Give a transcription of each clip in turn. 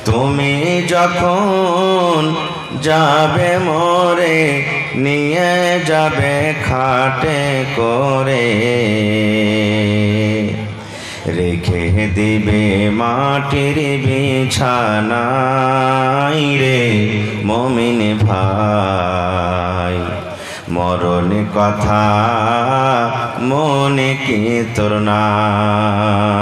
তুমি যখন যাবে মোরে নিয়ে যাবে খাটে করে, রেখে দিবে মাটির বিছানায় রে মুমিন ভাই। মরণ কথা মনে কি তোর নাই,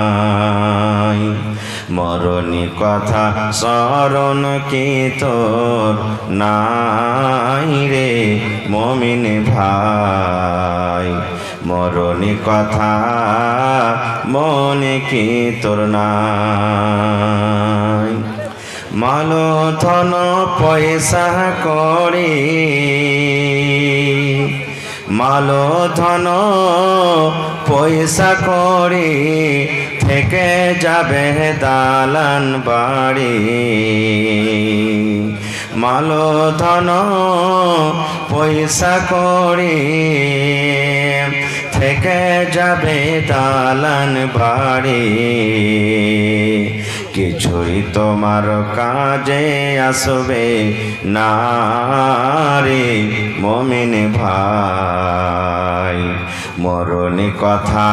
মরণ কথা স্মরণ কি তোর নাই রে মুমিন ভাই। মরণ কথা মনে কি তোর নাই। মাল ধন পয়সা করে, মাল ধন পয়সা করে থেকে যাবে দালান বাড়ি। মাল ধন পয়সা করে থেকে যাবে দালান বাড়ি। কিছুই তোমার কাজে আসবে না রে মুমিন ভাই। মরণ কথা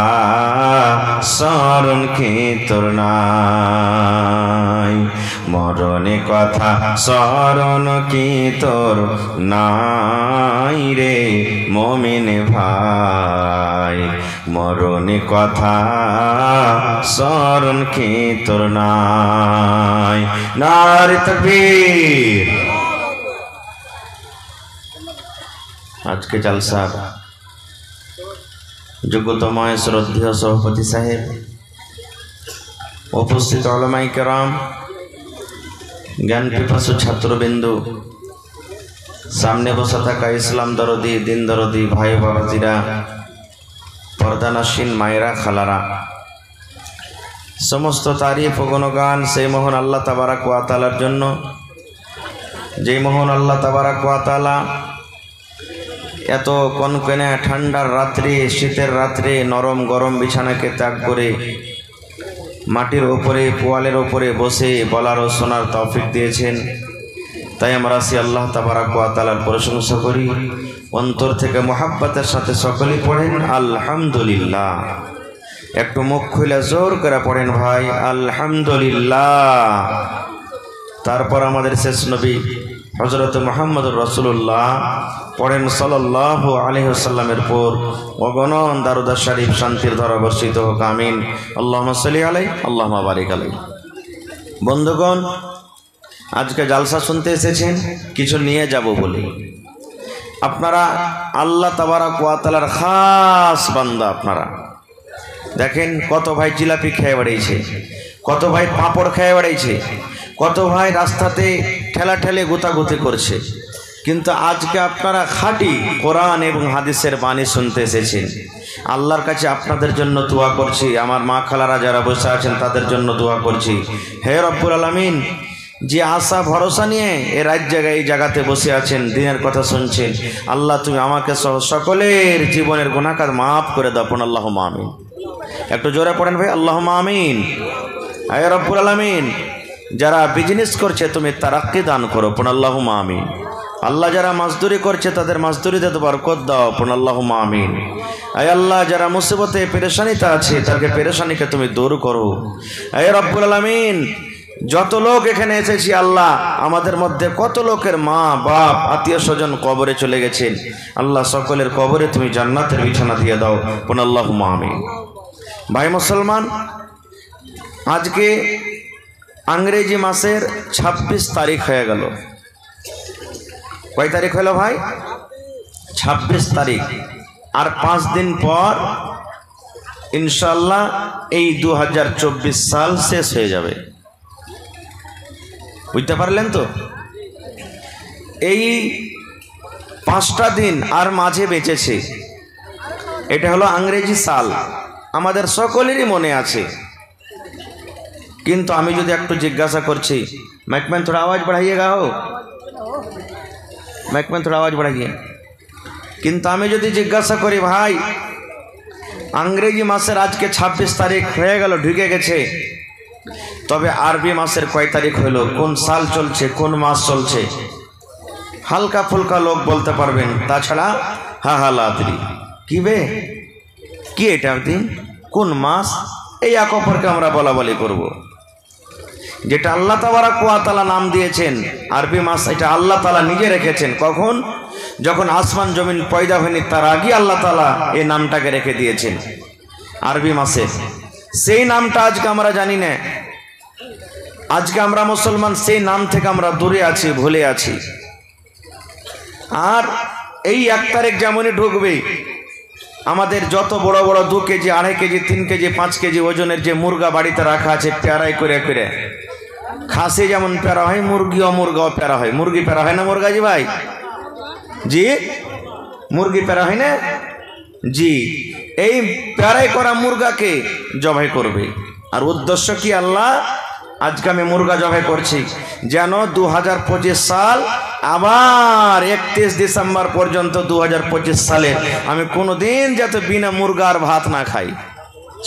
স্মরণ কি তোর নাই, মরণ কথা স্মরণ কি তোর নাই রে মুমিন ভাই। মরণ কথা স্মরণ কি তোর নাই। নারে তাকবীর। আজকে জলসা যোগ্যতময় শ্রদ্ধেয় সভাপতি সাহেব, উপস্থিত উলামায়ে কেরাম, জ্ঞান পিপাসু ছাত্রবিন্দু, সামনে বসে থাকা ইসলাম দরদি দিন দরদি ভাই বাবাজিরা, পর্দানাসীন মায়েরা খালারা, সমস্ত তারিফ ও গুণগান সেই মহান আল্লাহ তাবারাক ওয়া তাআলার জন্য, যেই মহান আল্লাহ তাবারাক ওয়া তাআলা এত কনকনে ঠান্ডার রাত্রি, শীতের রাত্রে নরম গরম বিছানাকে ত্যাগ করে মাটির ওপরে পোয়ালের ওপরে বসে বলার ও শোনার তৌফিক দিয়েছেন। তাই আমরা সে আল্লাহ তাবারাক ওয়া তাআলার প্রশংসা করি। অন্তর থেকে মুহাব্বতের সাথে সকলেই পড়েন আলহামদুলিল্লাহ। একটু মুখ খুলে জোর করে পড়েন ভাই আলহামদুলিল্লাহ। তারপর আমাদের শেষ নবী হযরত মুহাম্মদুর রাসূলুল্লাহ পড়েন সাল্লাল্লাহু আলাইহি ওয়াসাল্লামের পর অগণন দারুদ শরীফ শান্তির ধারা বর্ষিত হোক, আমিন। আল্লাহুম্মা সাল্লি আলাইহি আল্লাহুম্মা বারিক আলাইহি। বন্ধুগণ, আজকে জালসা শুনতে এসেছেন কিছু নিয়ে যাব বলে। আপনারা আল্লাহ তাবারাক ওয়া তাআলার খাস বান্দা। আপনারা দেখেন কত ভাই জিলাপি খেয়ে বেড়াইছে, কত ভাই পাঁপড় খেয়ে বেড়াইছে, কত ভাই রাস্তাতে ঠেলা ঠেলে গুতাগুতি করছে, কিন্তু আজকে আপনারা খাঁটি কোরআন এবং হাদিসের বাণী শুনতে এসেছেন। আল্লাহর কাছে আপনাদের জন্য দোয়া করছি, আমার মা খালারা যারা বসে আছেন তাদের জন্য দোয়া করছি। হে রব্বুল আলামিন, যে আশা ভরসা নিয়ে এ জায়গায় এই জায়গাতে বসে আছেন, দিনের কথা শুনছেন, আল্লাহ তুমি আমাকে সহ সকলের জীবনের গুনাহগার মাফ করে দাও। পড়ুন আল্লাহুম্মা আমিন। একটু জোরে পড়েন ভাই আল্লাহুম্মা আমিন। হে রব্বুল আলামিন, যারা বিজনেস করছে তুমি তারাক্কি দান করো। পড়ুন আল্লাহুম্মা আমিন। আল্লাহ যারা মজদুরি করছে তাদের মজদুরিতে বরকত দাও। পড়ুন আল্লাহুম্মা আমিন। হে আল্লাহ, যারা মুসিবতে পেরেশানিতে আছে তাদেরকে পেরেশানিকে তুমি দূর করো। হে রব্বুল আলামিন, যত লোক এখানে এসেছি আল্লাহ, আমাদের মধ্যে কত লোকের মা বাপ আত্মীয় স্বজন কবরে চলে গেছেন, আল্লাহ সকলের কবরে তুমি জান্নাতের বিছানা দিয়ে দাও। পড়ুন আল্লাহুম্মা আমিন। ভাই মুসলমান, আজকে ইংরেজি মাসের 26 তারিখ হয়ে গেল। কয় তারিখ হলো ভাই? 26 তারিখ। আর 5 দিন পর ইনশাআল্লাহ এই 2024 সাল শেষ হয়ে যাবে। বুঝতে পারলেন তো? এই 5টা দিন আর মাঝে বেঁচেছে, এটা হলো ইংরেজি সাল, আমাদের সকলেরই মনে আছে। কিন্তু আমি যদি একটু জিজ্ঞাসা করছি, मैकमैन थोड़ा आवाज़ बढ़ाइएगा हो, मैकमैन थोड़ा आवाज़ बढ़ाइए। কিন্তু আমি যদি জিজ্ঞাসা করি ভাই, ইংরেজি মাসের আজকে 26 তারিখ হয়ে গেল, ঢুকে গেছে, তবে আরবি মাসের কয় তারিখ হলো, কোন সাল চলছে, কোন মাস চলছে, হালকা ফুলকা লোক বলতে পারবেন, তাছাড়া হাহালাদ্রি কি বে কি এটা দিন, কোন মাস, এই এক অপরকে আমরা বলা বলি করব। যেটা আল্লাহ তাবারাক ওয়া তাআলা নাম দিয়েছেন আরবি মাস, এটা আল্লাহ তাআলা নিজে রেখেছেন। কখন? যখন আসমান জমিন পয়দা হয়নি তার আগে আল্লাহ তাআলা এই নামটাকে রেখে দিয়েছেন আরবি মাসে। সেই নামটা আজকে আমরা জানি না, আজকে আমরা মুসলমান সেই নাম থেকে আমরা দূরে আছি, ভুলে আছি। আর এই 1 তারিখ যেমনই ঢুকবে, আমাদের যত বড় বড় 2 কেজি 2.5 কেজি 3 কেজি 5 কেজি ওজনের যে মুরগা বাড়িতে রাখা আছে প্যারাই করে করে, খাসি যেমন প্যারা হয়, মুরগিও প্যারা হয়। মুরগি প্যারা হয় না মুরগাজি ভাই? জি, মুরগি প্যারা হয় না জি। এই প্যারাই করা মুরগাকে জবাই করবে। আর উদ্দেশ্য কি? আল্লাহ আজকে আমি মুরগা জবাই করছি যেন 2025 সাল আবার 31 ডিসেম্বর পর্যন্ত 2025 সালে আমি কোনোদিন যাতে বিনা মুরগার ভাত না খাই,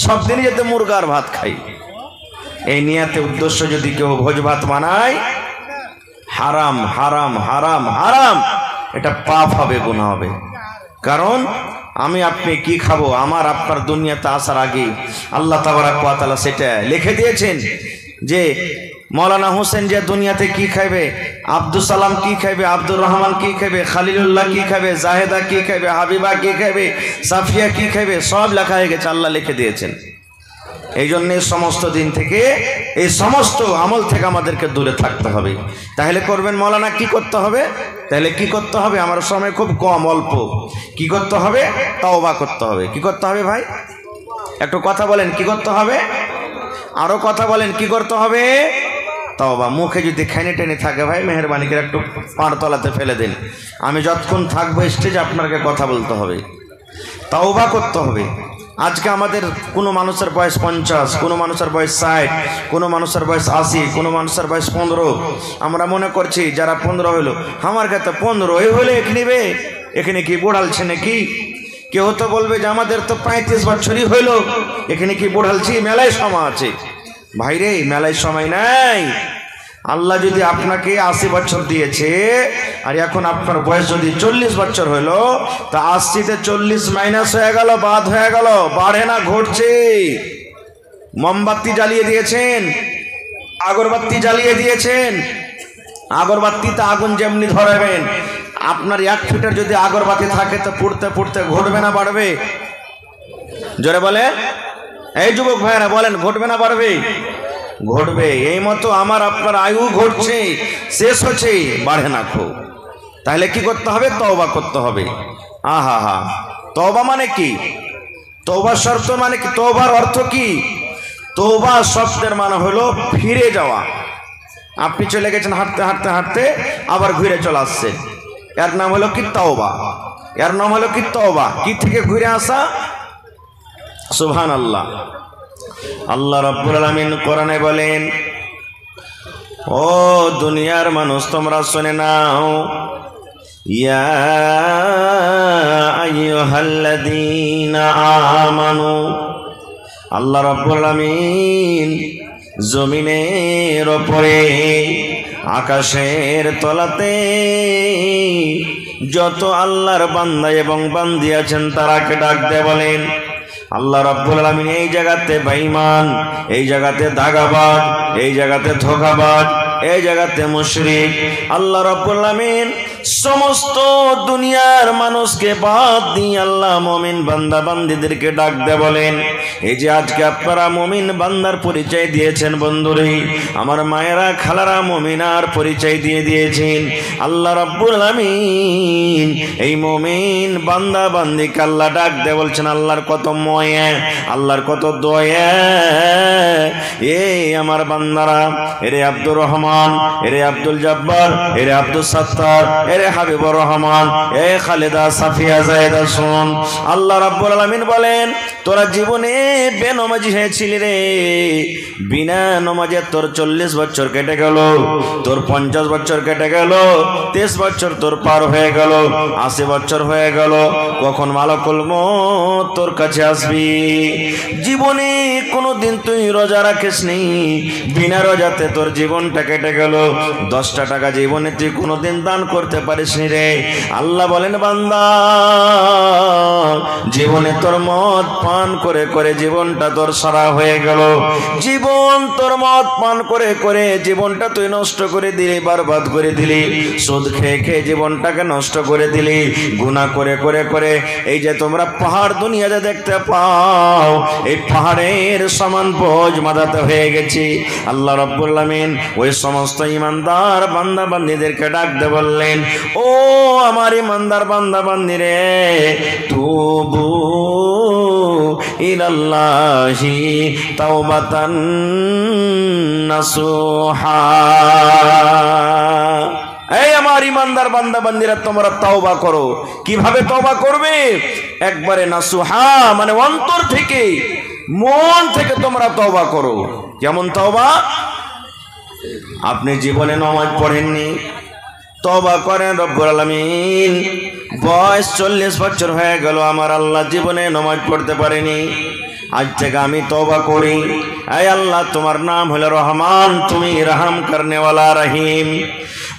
সব দিনই যাতে মুরগার ভাত খাই। এই নিয়াতে উদ্দেশ্য যদি কেউ ভোজ ভাত বানায়, হারাম হারাম হারাম হারাম, এটা পাপ হবে, গুনাহ হবে। কারণ আমি আপনি কি খাবো, আমার আপনার দুনিয়াতে আসার আগে আল্লাহ তাবারাক ওয়া তাআলা সেটা লিখে দিয়েছেন যে মৌলানা হোসেন যে দুনিয়াতে কি খাইবে, আব্দুল সালাম কি খাইবে, আব্দুর রহমান কি খাইবে, খালিলুল্লাহ কি খাইবে, জাহেদা কি খাইবে, হাবিবা কি খাইবে, সাফিয়া কি খাইবে, সব লেখা হয়ে গেছে, আল্লাহ লিখে দিয়েছেন। এই জন্য সমস্ত দিন থেকে, এই সমস্ত আমল থেকে আমাদেরকে দূরে থাকতে হবে। তাহলে করবেন মৌলানা, কি করতে হবে? তাহলে কি করতে হবে? আমার সময় খুব কম, অল্প। কি করতে হবে? তওবা করতে হবে। কি করতে হবে ভাই? একটু কথা বলেন, কি করতে হবে? আরো কথা বলেন, কি করতে হবে? তওবা। মুখে যদি খেনে টেনে থাকে ভাই, মেহেরবানি করে একটু পাড় তলাতে ফেলে দিন। আমি যতক্ষণ থাকবো স্টেজে আপনাকে কথা বলতে হবে, তওবা করতে হবে। আজকে আমাদের কোনো মানুষের বয়স 50, কোনো মানুষের বয়স 60, কোনো মানুষের বয়স 80, কোনো মানুষের বয়স 15। আমরা মনে করছি যারা 15 হইলো, আমার কাছে 15 হলে এখানে কি বুড়ালছে নাকি? কেউ তো বলবে যে আমাদের তো 35 বছরই হইলো, এখানে কি বুড়ালছি? মেলায় সময় আছে ভাইরে, মেলায় সময় নাই। আল্লাহ যদি আপনাকে 80 বছর দিয়েছে আর এখন আপনার বয়স যদি 40 বছর হইলো, তা 80-তে 40 মাইনাস হয়ে গেল, বাদ হয়ে গেল, বাড়ে না, ঘটছে। মোমবাতি জ্বালিয়ে দিয়েছেন, আগরবাতি জ্বালিয়ে দিয়েছেন, আগরবাতিতে আগুন যেমনি ধরাবেন, আপনার 1 ফিটের যদি আগরবাতি থাকে তো পুড়তে পুড়তে ঘটবে না বাড়বে? জোরে বলে, এই যুবক ভাইরা বলেন, ঘটবে না বাড়বে? ঘটবে। এই মতো আমার আপনার আয়ু ঘটছে, শেষ হচ্ছে, বাড়ে না খুব। তাহলে কি করতে হবে? তওবা করতে হবে। আহা হা, তওবা মানে কি? তওবার শর্ত মানে কি? তওবার অর্থ কি? তওবা শব্দের মানে হলো ফিরে যাওয়া। আপনি চলে গেছেন হাঁটতে হাঁটতে হাঁটতে, আবার ঘুরে চলে আসছেন, এর নাম হলো কি? তওবা। এর নাম হলো কি? তওবা। কি থেকে ঘুরে আসা? সুবহানাল্লাহ। আল্লাহ রাব্বুল আলামিন কোরআনে বলেন, ও দুনিয়ার মানুষ তোমরা শুনে নাও, ইয়া আইয়ুহাল্লাযীনা আমানু। আল্লাহ রাব্বুল আলামিন জমিনের উপরে, আকাশের তলাতে যত আল্লাহর বান্দা এবং বান্দি আছেন তারাকে ডাক দিয়ে বলেন, আল্লাহ রাব্বুল আলামিন এই জায়গাতে বেঈমান, এই জায়গাতে দাগাবাজ, এই জায়গাতে ধোঁকাবাজ, এই জায়গাতে মুশরিক, আল্লাহ রাব্বুল আলামিন সমস্ত দুনিয়ার মানুষকে বাদ দিয়ে আল্লাহ মুমিন বান্দা বান্দীদেরকে ডাক দিয়ে বলেন, এই যে আজকে আপনারা মুমিন বান্দার পরিচয় দিয়েছেন, বন্ধুরে আমার মায়েরা খালারা মুমিনার পরিচয় দিয়ে দিয়েছেন, আল্লাহ রাব্বুল আলামিন এই মুমিন বান্দা বান্দীকে আল্লাহ ডাক দিয়ে বলছেন, আল্লাহর কত ময়া, আল্লাহর কত দয়া, এই আমার বান্দারা, এরে আব্দুর রহমান, রহমান, এরে আব্দুল জব্বার, এরে আব্দুল সত্তার, এরে হাবিবুর রহমান, এ খালেদা সাফিয়া জায়েদা শুন। আল্লাহ রাব্বুল আলামিন বলেন, তোরা জীবনে বেনমাজি হয়েছিলি রে, বিনা নমাজে তোর 40 বছর কেটে গেল, তোর 50 বছর কেটে গেল, 23 বছর তোর পার হয়ে গেল, 80 বছর হয়ে গেল, কখন মালাকুল মউত তোর কাছে আসবি? জীবনে কোনোদিন তুই রোজা রাখিসনি, বিনা রোজাতে তোর জীবনটা কেটে গেল, 10টা টাকা জীবনে তুই কোনোদিন দান করতে পারিসনি রে। আল্লাহ বলেন, বান্দা জীবনে তোর মদ পান করে করে জীবনটা তোর সারা হয়ে গেল, জীবন তোর মদ পান করে করে জীবনটা তুই নষ্ট করে দিলি, বরবাদ করে দিলি, সুদ খেয়ে খেয়ে জীবনটাকে নষ্ট করে দিলি, গুনাহ করে করে করে এই যে তোমরা পাহাড় দুনিয়াতে দেখতে পাও, এই পাহাড়ের সমান বোঝ মাথাতে হয়ে গেছি। আল্লাহ রাব্বুল আলামিন ওই সমস্ত ইমানদার বান্দা বান্দীদেরকে ডাক দিয়ে বললেন, ও আমার ইমানদার বান্দা বান্দী রে, তুবু ইলাল্লাহি তাওবাতান নাসুহা। এই আমার ইমানদার বান্দা বান্দীরা, তোমরা তওবা করো। কিভাবে তওবা করবে? একবারে নাসুহা, মানে অন্তর থেকে, মন থেকে তোমরা তওবা করো। কেমন তওবা? আপনি জীবনে নামাজ পড়েননি, তওবা করেন। রব্বুল আলামিন, বয়স 40 বছর হয়ে গেল, আমার আল্লাহ জীবনে নামাজ পড়তে পারেনি, আজ থেকে আমি তওবা করি। আয় আল্লাহ, তোমার নাম হলো রহমান, তুমি রহম করনেওয়ালা রহিম।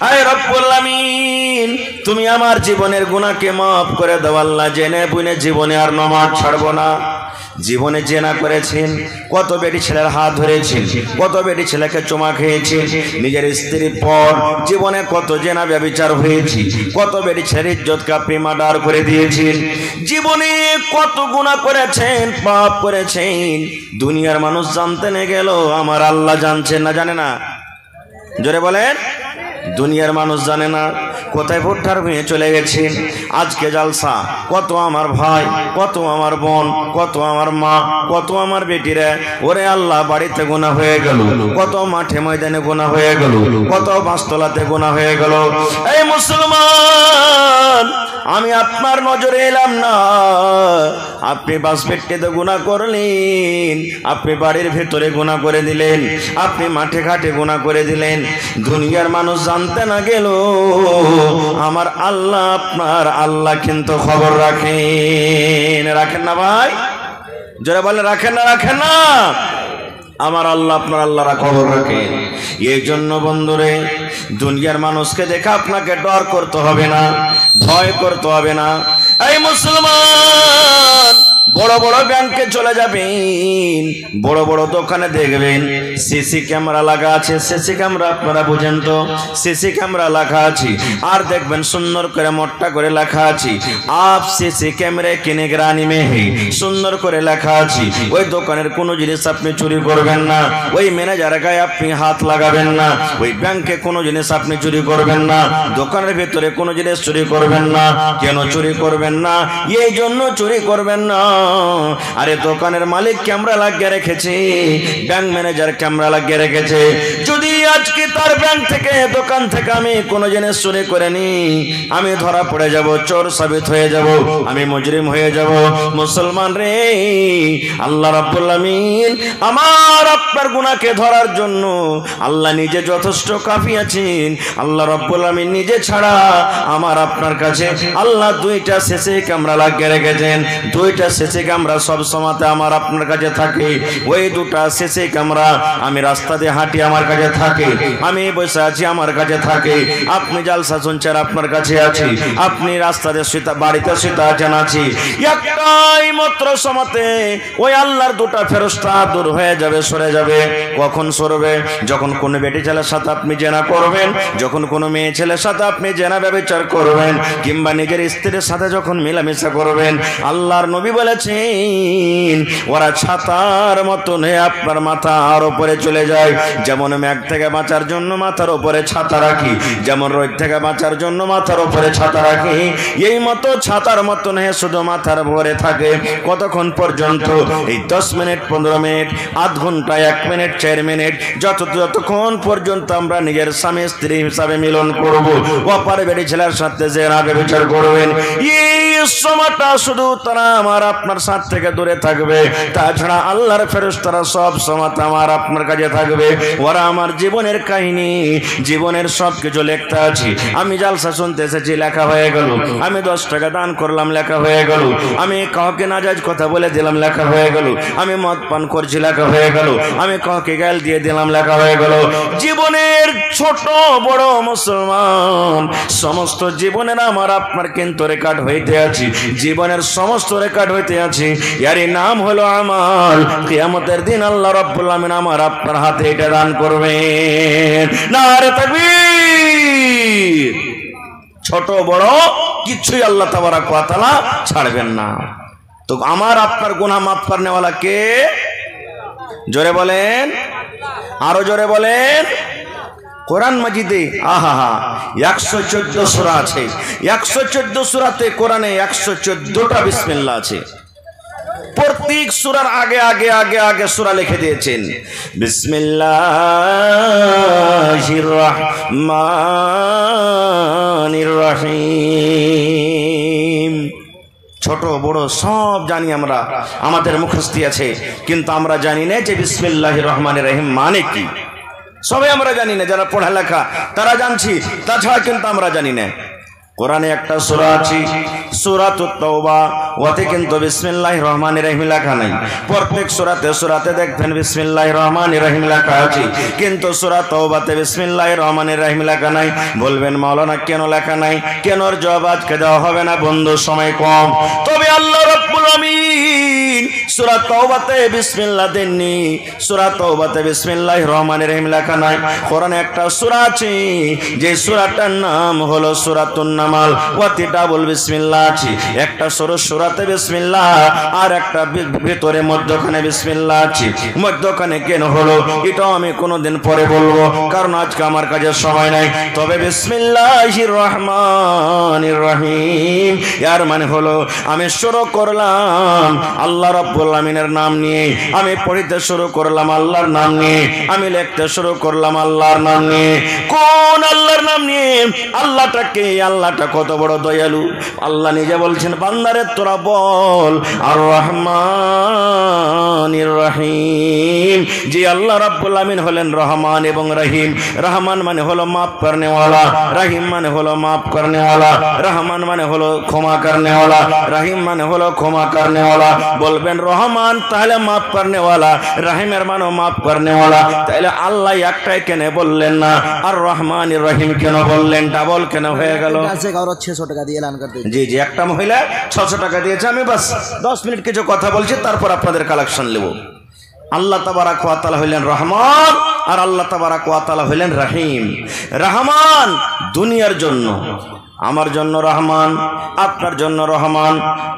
আয় রব্বুল আলামিন, তুমি আমার জীবনের গুনাহকে মাফ করে দাও আল্লাহ। জেনে বুঝে জীবনে আর নামাজ ছাড়বো না। জীবনে জেনা করেছেন, কত বেটি ছেলের হাত ধরেছেন, কত বেটি ছেলেকে চুমা খেয়েছেন, নিজের স্ত্রীর পর জীবনে কত জেনা ব্যভিচার হয়েছে, কত বেটি ছেলের ইজ্জতকে আপনি মার্ডার করে দিয়েছেন, জীবনে কত গুনাহ করেছেন, পাপ করেছেন। দুনিয়ার মানুষ জানতে না গেল, আমার আল্লাহ জানছেন না, জানে না? জোরে বলেন। দুনিয়ার মানুষ জানে না, কোথায় ভুট্টার ভুঁয়ে চলে গেছেন। আজকে জালসা, কত আমার ভাই, কত আমার বোন, কত আমার মা, কত আমার বেটিরা, ওরে আল্লাহ বাড়িতে গুনাহ হয়ে গেল, কত মাঠে ময়দানে গুনাহ হয়ে গেল, কত বাসতলাতে গুনাহ হয়ে গেল। এই মুসলমান, আমি আপনার নজরে এলাম না, আপনি বাস পেট্টিতে গুনাহ করলেন, আপনি বাড়ির ভেতরে গুনাহ করে দিলেন, আপনি মাঠে ঘাটে গুনাহ করে দিলেন। দুনিয়ার মানুষ জানতে না গেল, আমার আল্লাহ, আপনার আল্লাহ কিন্তু খবর রাখেন। রাখেন না ভাই? যারা বলে রাখেন না, রাখেন না? আমার আল্লাহ, আপনার আল্লাহরা খবর রাখেন। এই জন্য বন্ধুরে, দুনিয়ার মানুষকে দেখে আপনাকে ডর করতে হবে না, ভয় করতে হবে না। এই মুসলমান, বড় বড় ব্যাংকে চলে যাবেন, বড় বড় দোকানে দেখবেন সিসি ক্যামেরা লাগা আছে। সিসি ক্যামেরা আপনারা বুঝেন তো? সিসি ক্যামেরা লেখা আছে, আর দেখবেন সুন্দর করে মোটা করে লেখা আছে, আপ সিসি ক্যামেরা কিনে গ্রানি মে হে, সুন্দর করে লেখা আছে। ওই দোকানের কোনো জিনিস আপনি চুরি করবেন না, ওই ম্যানেজারের গায়ে আপনি হাত লাগাবেন না, ওই ব্যাংকে কোনো জিনিস আপনি চুরি করবেন না, দোকানের ভিতরে কোনো জিনিস চুরি করবেন না। কেন চুরি করবেন না? এই জন্য চুরি করবেন না, আরে দোকানের মালিক ক্যামেরা লাগিয়ে রেখেছে, ব্যাংক ম্যানেজার ক্যামেরা লাগিয়ে রেখেছে। যদি আজকে তার ব্যাংক থেকে, দোকান থেকে আমি কোনো জিনিস চুরি করে নি, আমি ধরা পড়ে যাব, চোর সাবিত হয়ে যাব, আমি মুজরিম হয়ে যাব। মুসলমান রে, আল্লাহ রাব্বুল আলামিন আমার আপনার গুনাহকে ধরার জন্য আল্লাহ নিজে যথেষ্ট কাফি আছেন। আল্লাহ রাব্বুল আলামিন নিজে ছাড়া আমার আপনার কাছে আল্লাহ 2টা সিসি ক্যামেরা লাগিয়ে রেখেছেন। 2টা সিসি ক্যামেরা সব সময়তে আমার আপনার কাছে থাকে। ওই 2টা সিসি ক্যামেরা, আমি রাস্তা দিয়ে হাঁটি আমার কাছে থাকে, আমি বসে আছি আমার কাছে থাকে, আপনি জালসা শুনছেন আপনার কাছে আছে, আপনি রাস্তাতে শুতে, বাড়িতে শুতে আছেন আছি। একটাই মাত্র সময়তে ওই আল্লাহর 2টা ফেরেশতা দূর হয়ে যাবে, সরে যাবে। কখন সরবে? যখন কোনো বেটি ছেলের সাথে আপনি জেনা করবেন, যখন কোনো মেয়ে ছেলের সাথে আপনি জেনা ব্যভিচার করবেন, কিংবা নিজের স্ত্রীর সাথে যখন মেলামেশা করবেন। আল্লাহর নবী বলে বলেছেন ওরা ছাতার মতন হয়ে আপনার মাথার উপরে চলে যায়। যেমন মেঘ থেকে বাঁচার জন্য মাথার উপরে ছাতা রাখি, যেমন রোদ থেকে বাঁচার জন্য মাথার উপরে ছাতা রাখি, এই মতো ছাতার মতন হয়ে শুধু মাথার উপরে থাকে। কতক্ষণ পর্যন্ত? এই 10 মিনিট, 15 মিনিট, আধ ঘন্টা, 1 মিনিট, 4 মিনিট, যতক্ষণ পর্যন্ত আমরা নিজের স্বামী স্ত্রী হিসাবে মিলন করব। অপার বেড়ি ছেলের সাথে যে আগে বিচার করবেন, এই সময়টা শুধু তারা আমার আপনার সাথ থেকে দূরে থাকবে। তাছাড়া আল্লাহর ফেরেশতারা সব সময় আমার আপনার কাছে থাকবে। ওরা আমার জীবনের কাহিনী, জীবনের সব কিছু লিখতে আছে। আমি জালসা শুনতে এসেছি, লেখা হয়ে গেল। আমি 10 টাকা দান করলাম, লেখা হয়ে গেল। আমি কাউকে নাজায়েজ কথা বলে দিলাম, লেখা হয়ে গেল। আমি মদ পান করছি, লেখা হয়ে গেল। আমি কাউকে গাল দিয়ে দিলাম, লেখা হয়ে গেল। জীবনের ছোট বড় মুসলমান সমস্ত জীবনের আমার আপনার কিন্তু রেকর্ড হইতে আছে, জীবনের সমস্ত রেকর্ড হইতে আছে। এর নাম হলো আমাল। কিয়ামতের দিন আল্লাহ রাব্বুল আমিন আমার আপনার হাতে এটা দান করবেন। নারে তাকবীর। ছোট বড় কিছুই আল্লাহ তাবারাক ওয়া তাআলা ছাড়বেন না। তো আমার আপনার গুনাহ মাফ করনেওয়ালা কে? জোরে বলেন, আরো জোরে বলেন। কোরআন মাজিদে 114 সূরা আছে। 114 সূরাতে কোরআনে 114টা বিসমিল্লাহ আছে। প্রত্যেক সূরার আগে আগে আগে আগে সূরা লিখে দিয়েছেন বিসমিল্লাহির রহমানির রহিম। ছোট বড় সব জানি আমরা, আমাদের মুখস্থি আছে, কিন্তু আমরা জানি না যে বিসমিল্লাহির রহমানির রহিম মানে কি। সবাই আমরা জানি না, যারা পড়ালেখা তারা জানছি, তাছাড়া কিন্তু আমরা জানি না। কোরআনে একটা সূরা আছে সূরাতুত তাওবা, ওতে কিন্তু বিসমিল্লাহির রহমানির রহিম লেখা নাই। প্রত্যেক সূরাতে দেখবেন বিসমিল্লাহির রহমানির রহিম লেখা আছে, কিন্তু সূরা তাওবাতে বিসমিল্লাহির রহমানির রহিম লেখা নাই। বলবেন মাওলানা কেন লেখা নাই? কেনর জবাব আজকে দেওয়া হবে না বন্ধু, সময় কম। তবে আল্লাহ রাব্বুল আমিন সূরা তাওবাতে বিসমিল্লাহ দেননি, সূরা তাওবাতে বিসমিল্লাহির রহমানির রহিম লেখা নাই। কোরআনে একটা সূরা আছে, যে সূরাটার নাম হলো সূরাতুন নামাল, ওতে ডাবল বিসমিল্লাহ আছে। একটা সূরাতে বিসমিল্লাহ আর একটা ভিতরে মধ্যখানে বিসমিল্লাহ আছে। মধ্যখানে কেন হলো এটাও আমি কোনোদিন পরে বলবো, কারণ আজকে আমার কাছে সময় নাই। তবে বিসমিল্লাহির রহমানির রহিম এর মানে হলো আমি শুরু করলাম আল্লাহ রাব্বুল আমিনের নাম নিয়ে, আমি পড়িতে শুরু করলাম আল্লাহর নাম নিয়ে, আমি লিখতে শুরু করলাম আল্লাহর নাম নিয়ে। কোন আল্লাহর নাম নিয়ে? আল্লাহটাকে, আল্লাহটা কত বড় দয়ালু। আল্লাহ নিজে বলছেন বান্দারে তোরা বল আর রহমানির রহিম। যে আল্লাহ রাব্বুল আমিন হলেন রহমান এবং রহিম। রহমান মানে হলো মাফ করনে ওয়ালা, রহিম মানে হলো মাফ করনে ওয়ালা। রহমান মানে হলো ক্ষমা করনে ওয়ালা, রহিম মানে হলো ক্ষমা করনে ওয়ালা। বলবেন রহমান তাহলে মাফ করনে ওয়ালা, রহিমের মানে মাফ করনে ওয়ালা, তাহলে আল্লাহ একটাই কেন বললেন না আর রহমানির রহিম কেন বললেন? ডাবল কেন হয়ে গেল? 600 টাকা দিয়ে এলান করতে। জি জি, একটা মহিলা 600 টাকা দিয়েছে। আমি বাস 10 মিনিট কিছু কথা বলছি, তারপর আপনাদের কালেকশন নেব। আল্লাহ তাবারাক ওয়া তাআলা হইলেন রহমান আর আল্লাহ তাবারাক ওয়া তাআলা হইলেন রহিম। রহমান দুনিয়ার জন্য, আমার জন্য রহমান, আপনার জন্য রহমান।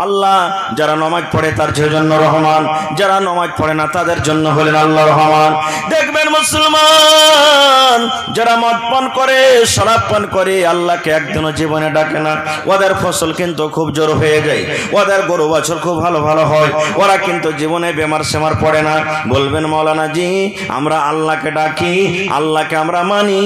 আল্লাহ যারা নামাজ পড়ে তার জন্য রহমান, যারা নামাজ পড়ে না তাদের জন্য হলেন আল্লাহ রহমান। দেখবেন মুসলমান যারা মদ পান করে, শরাব পান করে, আল্লাহকে একদিনও জীবনে ডাকে না, ওদের ফসল কিন্তু খুব জোর হয়ে যায়, ওদের গরু বাছুর খুব ভালো ভালো হয়, ওরা কিন্তু জীবনে বেমার সেমার পড়ে না। বলবেন মাওলানা জি আমরা আল্লাহকে ডাকি, আল্লাহকে আমরা মানি,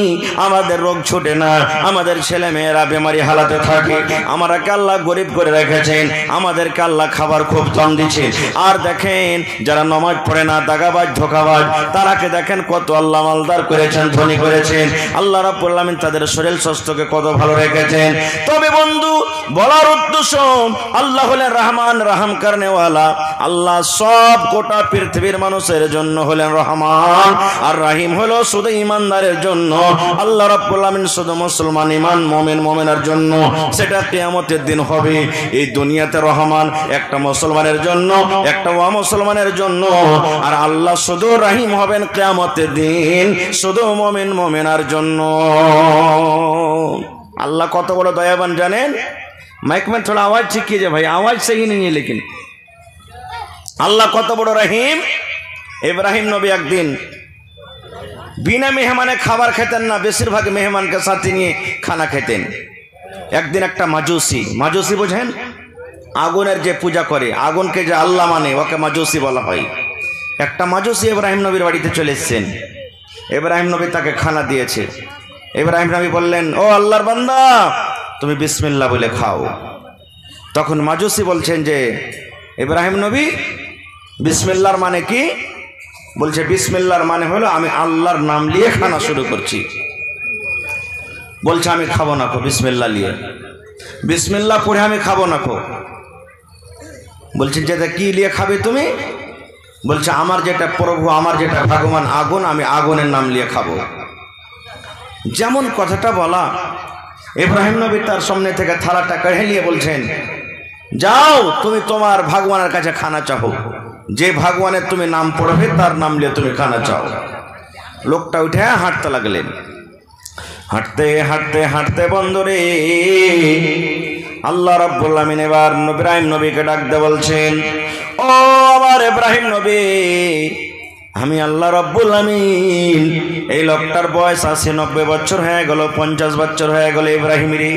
আমাদের রোগ ছুটে না, আমাদের ছেলে মেয়েরা বেমারি হালাতে থাকে, আমাদেরকে আল্লাহ গরিব করে রেখেছেন, আমাদেরকে আল্লাহ খাবার খুব কম দিচ্ছেন। আর দেখেন যারা নামাজ পড়ে না, দাগাবাজ ধোঁকাবাজ, তারাকে দেখেন কত আল্লাহ মালদার করেছেন, ধনী করেছেন। আল্লাহ রাব্বুল আমিন তাদের শরীর স্বাস্থ্যকে কত ভালো রেখেছেন। তবে বন্ধু বলার উদ্দেশ্য আল্লাহ হলেন রহমান, রহম করনে ওয়ালা। আল্লাহ সব গোটা পৃথিবীর মানুষের জন্য হলেন রহমান, আর রহিম হলো শুধু ইমানদারের জন্য। আল্লাহ রাব্বুল আমিন শুধু মুসলমান ইমান মুমিন মুমিনার জন্য, সেটা কিয়ামতের দিন হবে। এই দুনিয়াতে রহমান একটা মুসলমানের জন্য, একটা অমুসলমানের জন্য, আর আল্লাহ শুধু রহিম হবেন কিয়ামতের দিন শুধু মুমিন মুমিনার জন্য। अल्लाह कत बड़ दयाबान जानें। माइक में थोड़ा आवाज़ ठीक कीजिए भाई, आवाज़ सही नहीं है लेकिन আল্লাহ কত বড় রহিম। ইব্রাহিম নবী একদিন বিনা মেহমানে খাবার খেতেন না, বেশিরভাগ মেহমানকে সাথে নিয়ে খানা খেতেন। একদিন একটা মাজুসি বোঝেন, আগুনের যে পূজা করে, আগুনকে যে আল্লাহ মানে ওকে মাজুসি বলা হয়। একটা মাজুসি ইব্রাহিম নবীর বাড়িতে চলে এসেছেন। ইব্রাহিম নবী তাকে খানা দিয়েছে। ইব্রাহিম নবী বললেন, ও আল্লাহর বান্দা, তুমি বিসমিল্লাহ বলে খাও। তখন মাজুসি বলছেন যে, ইব্রাহিম নবী, বিসমিল্লাহর মানে কি? বলছে, বিসমিল্লাহর মানে হলো আমি আল্লাহর নাম নিয়ে খানা শুরু করছি। বলছে, আমি খাবো না খো বিসমিল্লাহ নিয়ে, বিসমিল্লাহ পড়ে আমি খাবো না খো। বলছে, যেটা কি নিয়ে খাবে তুমি? বলছে, আমার যেটা প্রভু, আমার যেটা ভগবান আগুন, আমি আগুনের নাম নিয়ে খাবো। যেমন কথাটা বলা, ইব্রাহিম নবী তার সামনে থেকে থালাটা কেড়ে নিয়ে বলছেন, যাও তুমি তোমার ভগবানের কাছে খানা চাও, যে ভগবানের তুমি নাম পড়বে তার নাম নিয়ে তুমি খানা চাও। লোকটা উঠে হাঁটতে লাগলেন। হাঁটতে হাঁটতে হাঁটতে বন্ধুরে আল্লাহ রাব্বুল আমিন এবার ইব্রাহিম নবীকে ডাকতে বলছেন, ও আমার ইব্রাহিম নবী, আমি আল্লাহ রাব্বুল আমিন, এই লোকটার বয়স 80-90 বছর হয়ে গেল, 50 বছর হয়ে গেল। ইব্রাহিম রে,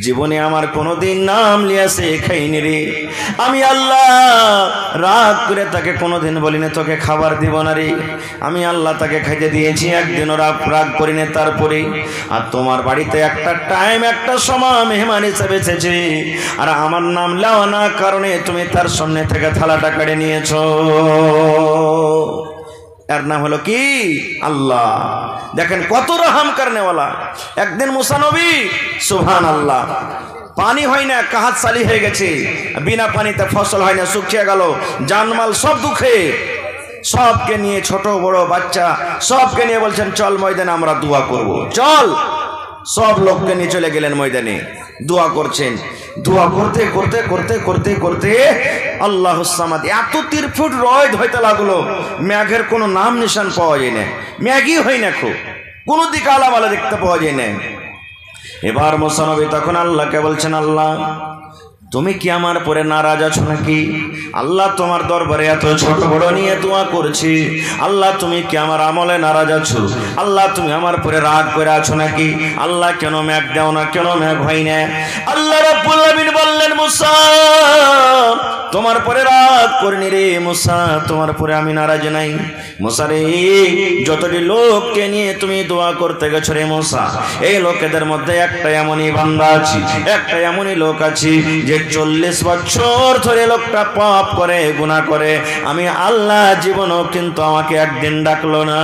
জীবনে আমার কোনোদিন নাম লিয়াছে খাইনি রে। আমি আল্লাহ রাগ করে তাকে কোনোদিন বলিনি তোকে খাবার দিব না রে। আমি আল্লাহ তাকে খাইতে দিয়েছি, একদিনও রাগ করিনি। তারপরে আর তোমার বাড়িতে একটা টাইম, একটা সময় মেহমান হিসেবে এসেছে, আর আমার নাম লাও না কারণে তুমি তার সামনে থেকে থালাটা কেড়ে নিয়েছো। এর নাম হলো কি? আল্লাহ। দেখেন কত রহম করনেওয়ালা। একদিন মুসা নবী, সুবহানাল্লাহ, পানি হয় না, কাহাত সালি হয়ে গেছে, বিনা পানিতে ফসল হয় না, শুকিয়ে গেল, জানমাল সব দুঃখে, সবকে নিয়ে, ছোট বড় বাচ্চা সবকে নিয়ে বলছেন, চল ময়দানে আমরা দোয়া করব, চল। সব লোককে নিয়ে চলে গেলেন ময়দানে, দোয়া করছেন। দোয়া করতে করতে করতে করতে করতে আল্লাহুস সামাদ, এত 3 ফুট রোদ হইতে লাগলো, মেঘের কোনো নাম নিশান পাওয়া যায় না, মেঘই হয় না, খুব কোনো দিকে আলামালা দেখতে পাওয়া যায় না। এবার মুসা নবী তখন আল্লাহকে বলছেন, আল্লাহ তুমি কি আমার পরে নারাজ আছো নাকি? আল্লাহ তোমার দরবারে এত ছোট বড় নিয়ে দোয়া করছি, আল্লাহ তুমি কি আমার আমলে নারাজ আছো? আল্লাহ তুমি আমার পরে রাগ করে আছো নাকি? আল্লাহ কেন মেঘ দাও না, কেন মেঘ হয় না? আল্লাহ রাব্বুল আমিন বললেন, মুসা তোমার পরে রাগ করিনি রে মুসা, তোমার পরে আমি নারাজ নাই। মুসা রে, যতটি লোককে নিয়ে তুমি দোয়া করতে গেছো রে মুসা, এই লোকেদের মধ্যে একটা এমনই বান্দা আছে, একটা এমনই লোক আছে যে 40 বছর ধরে লোকটা পাপ করে, গুনাহ করে, আমি আল্লাহ জীবনও কিন্তু আমাকে একদিন ডাকলো না।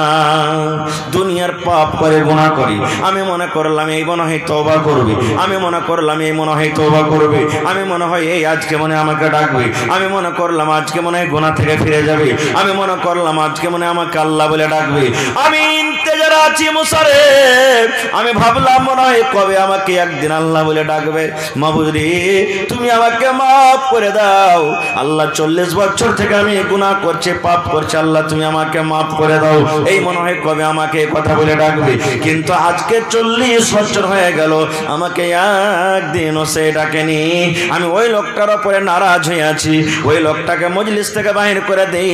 দুনিয়ার পাপ করে, গুনাহ করি, আমি মনে করলাম এই মনে হয় তওবা করবে, আমি মনে করলাম এই মনে হয় তওবা করবে, আমি মনে হয় এই আজকে মনে আমাকে ডাকবে, আমি মনে করলাম আজকে মনে হয় গুনাহ থেকে ফিরে যাবে, আমি মনে করলাম আজকে মনে আমাকে আল্লাহ বলে ডাকবে। আমি ইন্তেজারে আছি মুসা রে, আমি ভাবলাম মনে হয় কবে আমাকে একদিন আল্লাহ বলে ডাকবে। মাবুদ রে, তুমি আমাকে মাফ করে দাও। আল্লাহ 40 বছর থেকে আমি গুনাহ করছি, পাপ করছি, আল্লাহ তুমি আমাকে মাফ করে দাও। এই মনে হয় কবে আমাকে কথা বলে ডাকবে, কিন্তু আজকে 40 বছর হয়ে গেল, আমাকে একদিনও সে ডাকেনি। আমি ওই লোকটার উপরে নারাজ হয়ে আছি, ওই লোকটাকে মজলিস থেকে বাহির করে দেই,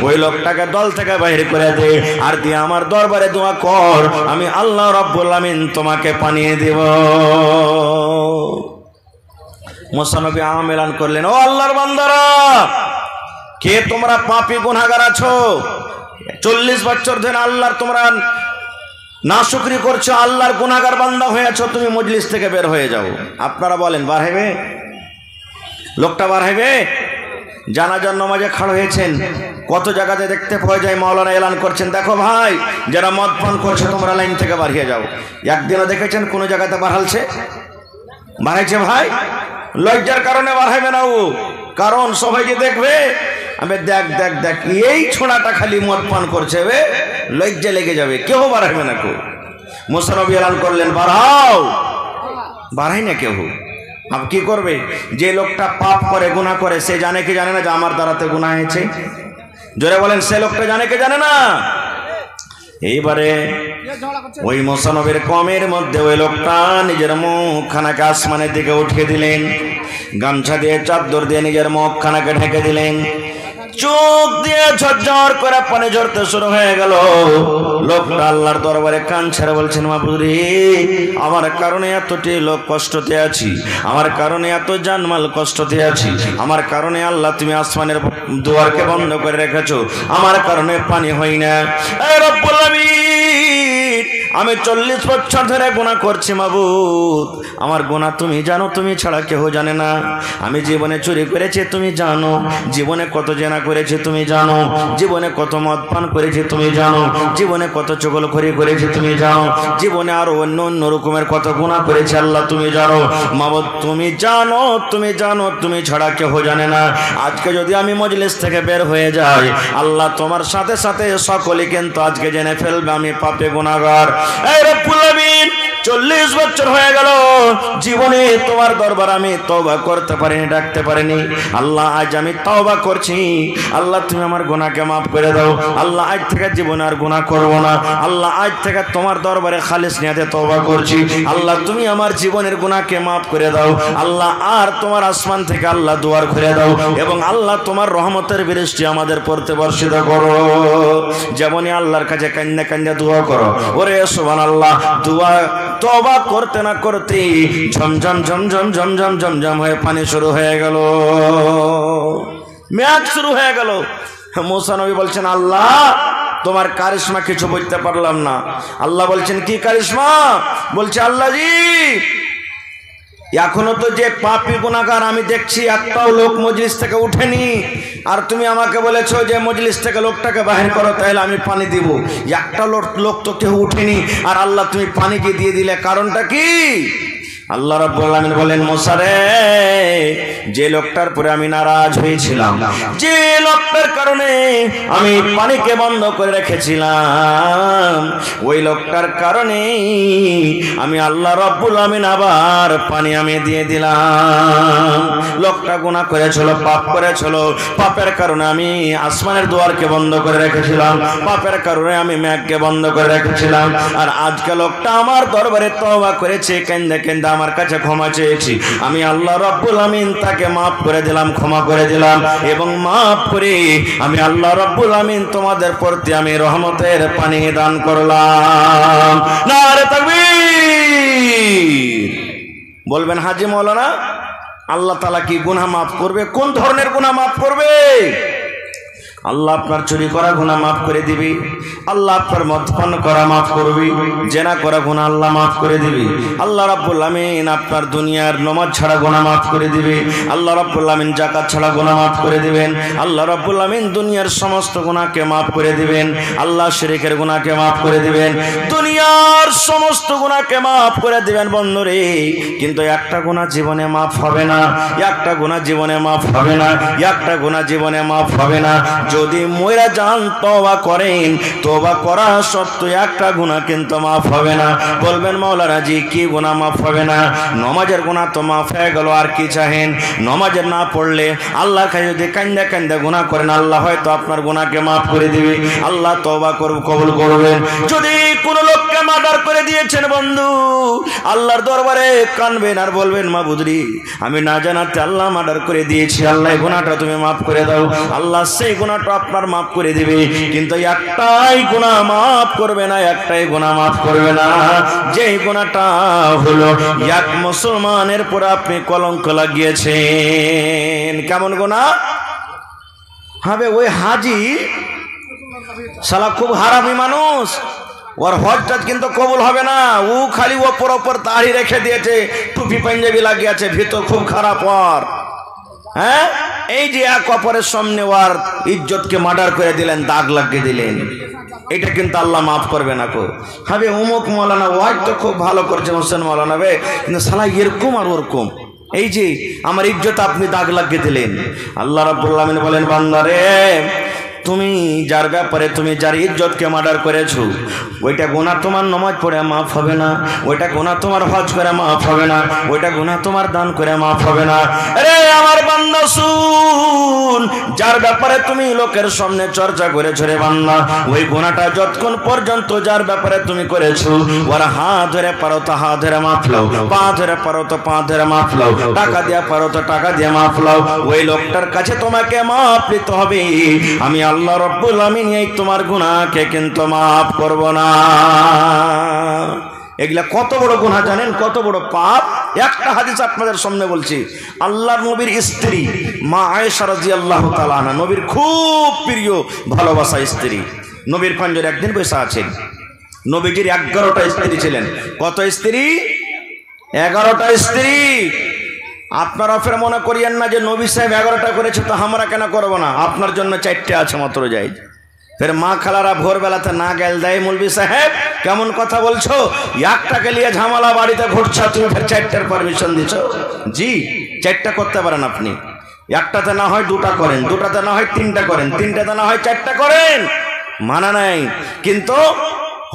ওই লোকটাকে দল থেকে বাহির করে দে, আর দিয়ে আমার দরবারে দোয়া কর, আমি আল্লাহ রাব্বুল আমিন তোমাকে পানিয়ে দেব। মুসা নবী এলান করলেন, ও আল্লাহর বান্দারা, কে তোমরা পাপী গুনাহগার আছো? 40 বছর ধরে আল্লাহর তোমরা নাশুকরি করছো, আল্লাহর গুনাহগার বান্দা হয়ে আছো, তুমি মজলিস থেকে বের হয়ে যাও। আপনারা বলেন বার হইবে? লোকটা বার হইবে? জানাজার নামাজে খাড়া হয়েছেন, কত জায়গাতে দেখতে পাওয়া যায় মাওলানা এলান করছেন, দেখো ভাই যারা মদ পান করছে তোমরা লাইন থেকে বার হয়ে যাও। একদিনও দেখেছেন কোন জায়গাতে বাড়ালছে? বাড়াইছে ভাই? লজ্জার কারণে বাড়াইবে না ও, কারণ সবাই যে দেখবে, আমি দেখ দেখ দেখ এই ছোড়াটা খালি মদ পান করছে, লজ্জা লেগে যাবে, কেউ বাড়াইবে না। কেউ মুসা নবী এলান করলেন, বাড়াও। বাড়াই না কেউ। अब কি করবে? যে লোকটা পাপ করে, গুনাহ করে, সে জানে কি জানে না যে আমার দ্বারাতে গুনাহ হয়েছে? জোরে বলেন, সে লোকটা জানে কি জানে না? এইবারে ওই মুসা নবীর কমের মধ্যে ওই লোকটা নিজের মুখখানাকে আসমানের দিকে উঠিয়ে দিলেন, গামছা দিয়ে চাদর দিয়ে নিজের মুখখানাকে ঢেকে দিলেন। চোখ দিয়ে ঝরঝর করে পানি ঝরতে শুরু হয়ে গেল। লোকটা আল্লাহর দরবারে কান ছেড়ে বলছেন, মাবুদ রে, আমার কারণে এতটি লোক কষ্টতে আছি, আমার কারণে এত জানমাল কষ্টতে আছি, আমার কারণে আল্লাহ তুমি আসমানের দুয়ারকে বন্ধ করে রেখেছো, আমার কারণে পানি হয় না। এ রব্বুল আমিন, আমি 40 বছর ধরে গুনাহ করছি মাবুদ, আমার গুনাহ তুমি জানো, তুমি ছাড়া কেউ জানে না। আমি জীবনে চুরি করেছি তুমি জানো, জীবনে কত জেনা করেছি তুমি জানো, জীবনে কত মদ পান করেছি তুমি জানো, জীবনে কত চগলখড়ি করেছি তুমি জানো, জীবনে আরো অন্য অন্য রকমের কত গুনাহ করেছি আল্লাহ তুমি জানো। মাবুদ তুমি জানো, তুমি জানো, তুমি ছাড়া কেউ জানে না। আজকে যদি আমি মজলিস থেকে বের হয়ে যাই, আল্লাহ তোমার সাথে সাথে সকলে কিন্তু আজকে জেনে ফেলবে আমি পাপে গুনাহগার। এই রব্বুল আমিন, 40 বছর হয়ে গেল জীবনে তোমার দরবার আমি তওবা করতে পারিনি, ডাকতে পারিনি। আল্লাহ আজ আমি তওবা করছি, আল্লাহ তুমি আমার গুনাহকে মাফ করে দাও। আল্লাহ আজ থেকে জীবনে আর গুনাহ করব না। আল্লাহ আজ থেকে তোমার দরবারে খালিস নিয়তে তওবা করছি। আল্লাহ তুমি আমার জীবনের গুনাহকে মাফ করে দাও। আল্লাহ আর তোমার আসমান থেকে আল্লাহ দুয়ার খুলে দাও এবং আল্লাহ তোমার রহমতের বৃষ্টি আমাদের পড়তে বর্ষিত করো। যেমনই আল্লাহর কাছে কান্না কান্না দোয়া করো, ওরে সুবহানাল্লাহ, দোয়া তওবা করতে না করতে ঝমঝম ঝমঝম ঝমঝম ঝমঝম হয়ে পানি শুরু হয়ে গেল, মেঘ শুরু হয়ে গেল। মুসা নবী বলছেন, আল্লাহ তোমার কারিশমা কিছু বুঝতে পারলাম না। আল্লাহ বলছেন, কি কারিশমা? বলছে, আল্লাহ জি, এখনো তো যে পাপী গুনাহগার আমি দেখছি একটাও লোক মজলিস থেকে উঠেনি, আর তুমি আমাকে বলেছো যে মজলিস থেকে লোকটাকে বাহির করো, তাহলে আমি পানি দিব। একটা লোক তো কেউ উঠেনি, আর আল্লাহ তুমি পানি দিয়ে দিলে, কারণটা কি? আল্লাহ রাব্বুল আলামিন বলেন, মুসা রে, যে লোকটার পরে আমি নারাজ হয়েছিলাম, যে লোকটার কারণে আমি পানিকে বন্ধ করে রেখেছিলাম, ওই লোকটার কারণে আমি আল্লাহ রাব্বুল আলামিন আবার পানি আমি দিয়ে দিলাম। লোকটা গুনাহ করেছিল, পাপ করেছিল, পাপের কারণে আমি আসমানের দুয়ারকে বন্ধ করে রেখেছিলাম, পাপের কারণে আমি মেঘকে বন্ধ করে রেখেছিলাম। আর আজকে লোকটা আমার দরবারে তওবা করেছে, কেন্দে কেন্দে আমার কাছে ক্ষমা চেয়েছি, আমি আল্লাহ রাব্বুল আমিন তাকে মাফ করে দিলাম, ক্ষমা করে দিলাম, এবং মাফ করে আমি আল্লাহ রাব্বুল আমিন তোমাদের প্রতি আমি রহমতের পানি দান করলাম। নারে তাকবীর! বলবেন, হাজী মাওলানা, আল্লাহ তাআলা কি গুনাহ মাফ করবে? কোন ধরনের গুনাহ মাফ করবে? আল্লাহ আপনার চুরি করা গুনাহ মাফ করে দিবে, আল্লাহ আপনার মদপান করা মাফ করবে, জেনা করা গুনাহ আল্লাহ মাফ করে দিবে, আল্লাহ রাব্বুল আমিন আপনার দুনিয়ার নামাজ ছাড়া গুনাহ মাফ করে দিবে, আল্লাহ রাব্বুল আমিন যাকাত ছাড়া গুনাহ মাফ করে দিবেন, আল্লাহ রাব্বুল আমিন দুনিয়ার সমস্ত গুনাহকে মাফ করে দিবেন, আল্লাহ শিরকের গুনাহকে মাফ করে দিবেন, দুনিয়ার সমস্ত গুনাহকে মাফ করে দিবেন বন্ধুরে। কিন্তু একটা গুনাহ জীবনে মাফ হবে না, একটা গুনাহ জীবনে মাফ হবে না, একটা গুনাহ জীবনে মাফ হবে না। যদি মইরা যান, তওবা করেন, তওবা করা সত্ত্বেও একটা গুনাহ কিন্তু মাফ হবে না। বলবেন, মাওলানা জি, কি গুনাহ মাফ হবে না? নামাজের গুনাহ তো মাফ হয়ে গেল, আর কি চাহেন? নামাজের না পড়লে আল্লাহর কাছে যদি কান্দা কান্দা গুনাহ করেন, আল্লাহ হয়তো আপনার গুনাহকে মাফ করে দিবে, আল্লাহ তওবা কবুল করবেন। যদি কোন লোককে মার্ডার করে দিয়েছেন বন্ধু, আল্লাহর দরবারে কানবেন আর বলবেন, মাবুদ রে, আমি না জানাতে আল্লাহ মার্ডার করে দিয়েছি, আল্লাহ এই গুনাহটা তুমি মাফ করে দাও। আল্লাহ সেই গুনাহটা আপনার মাফ করে দিবে, কিন্তু একটাই গুনাহ মাফ করবে না, একটাই গুনাহ মাফ করবে না, যেই গুনাহটা হলো এক মুসলমানের পর আপনি কলঙ্ক লাগিয়েছেন। কেমন গুনাহ হবে? ওই হাজি শালা খুব হারামি মানুষ, ওর হজটা কিন্তু কবুল হবে না। ও খালি ওপর ওপর দাড়ি রেখে দিয়েছে, টুপি পাঞ্জাবি লাগিয়েছে, ভিতর খুব খারাপ ওর। হ্যাঁ, এই যে এক অপরের সামনে ওর ইজ্জতকে মার্ডার করে দিলেন, দাগ লাগিয়ে দিলেন, এটা কিন্তু আল্লাহ মাফ করবে না। কো হবে অমুক মাওলানা ওয়াজ তো খুব ভালো করছে হোসেন মাওলানা বে, কিন্তু শালা এরকম আর ওরকম, এই যে আমার ইজ্জত আপনি দাগ লাগিয়ে দিলেন। আল্লাহ রাব্বুল আলামিন বলেন, বান্দারে, তুমি যার ব্যাপারে তুমি যার ইজ্জতকে মার্ডার করেছো, ওইটা গুনাহ তোমার নামাজ পড়ে মাফ হবে না, ওইটা গুনাহ তোমার হজ করে মাফ হবে না, ওইটা গুনাহ তোমার দান করে মাফ হবে না। আরে আমার বান্দা শুন, যার ব্যাপারে তুমি লোকের সামনে চর্চা করেছো রে বান্দা, ওই গুনাহটা যতক্ষণ পর্যন্ত যার ব্যাপারে তুমি করেছো, ওরা হাত ধরে পারো তো হাত ধরে মাফ লাও, পা ধরে পারো তো পা ধরে মাফ লাও, টাকা দিয়া পারো তো টাকা দিয়ে মাফ লাও। ওই লোকটার কাছে তোমাকে মাফ নিতে হবে। আমি আল্লাহ রব্বুল আমিন এই তোমার গুনাহকে কিন্তু মাফ করব না। এগুলা কত বড় গুনাহ জানেন, কত বড় পাপ। একটা হাদিস আপনাদের সামনে বলছি। আল্লাহর নবীর স্ত্রী মা আয়েশা রাদিয়াল্লাহু তাআলা আনহা, নবীর খুব প্রিয় ভালোবাসা স্ত্রী, নবীর পাঞ্জরে একদিন বসে আছেন। নবীজির 11টা স্ত্রী ছিলেন। কত স্ত্রী? 11টা স্ত্রী। আপনারা ফের মনে করিয়েন না যে নবী সাহেব 11টা করেছে তো আমরা কেন করবো না, আপনার জন্য 4টে আছে মাত্র। যাই ফের মা খালারা ভোরবেলাতে না গেল দেয়, মৌলভী সাহেব কেমন কথা বলছো, একটাকে নিয়ে ঝামেলা বাড়িতে ঘটছে, তুমি ফের 4টার পারমিশন দিছো? জি, 4টা করতে পারেন আপনি। একটাতে না হয় 2টা করেন, 2টাতে না হয় 3টা করেন, 3টাতে না হয় 4টা করেন, মানা নাই। কিন্তু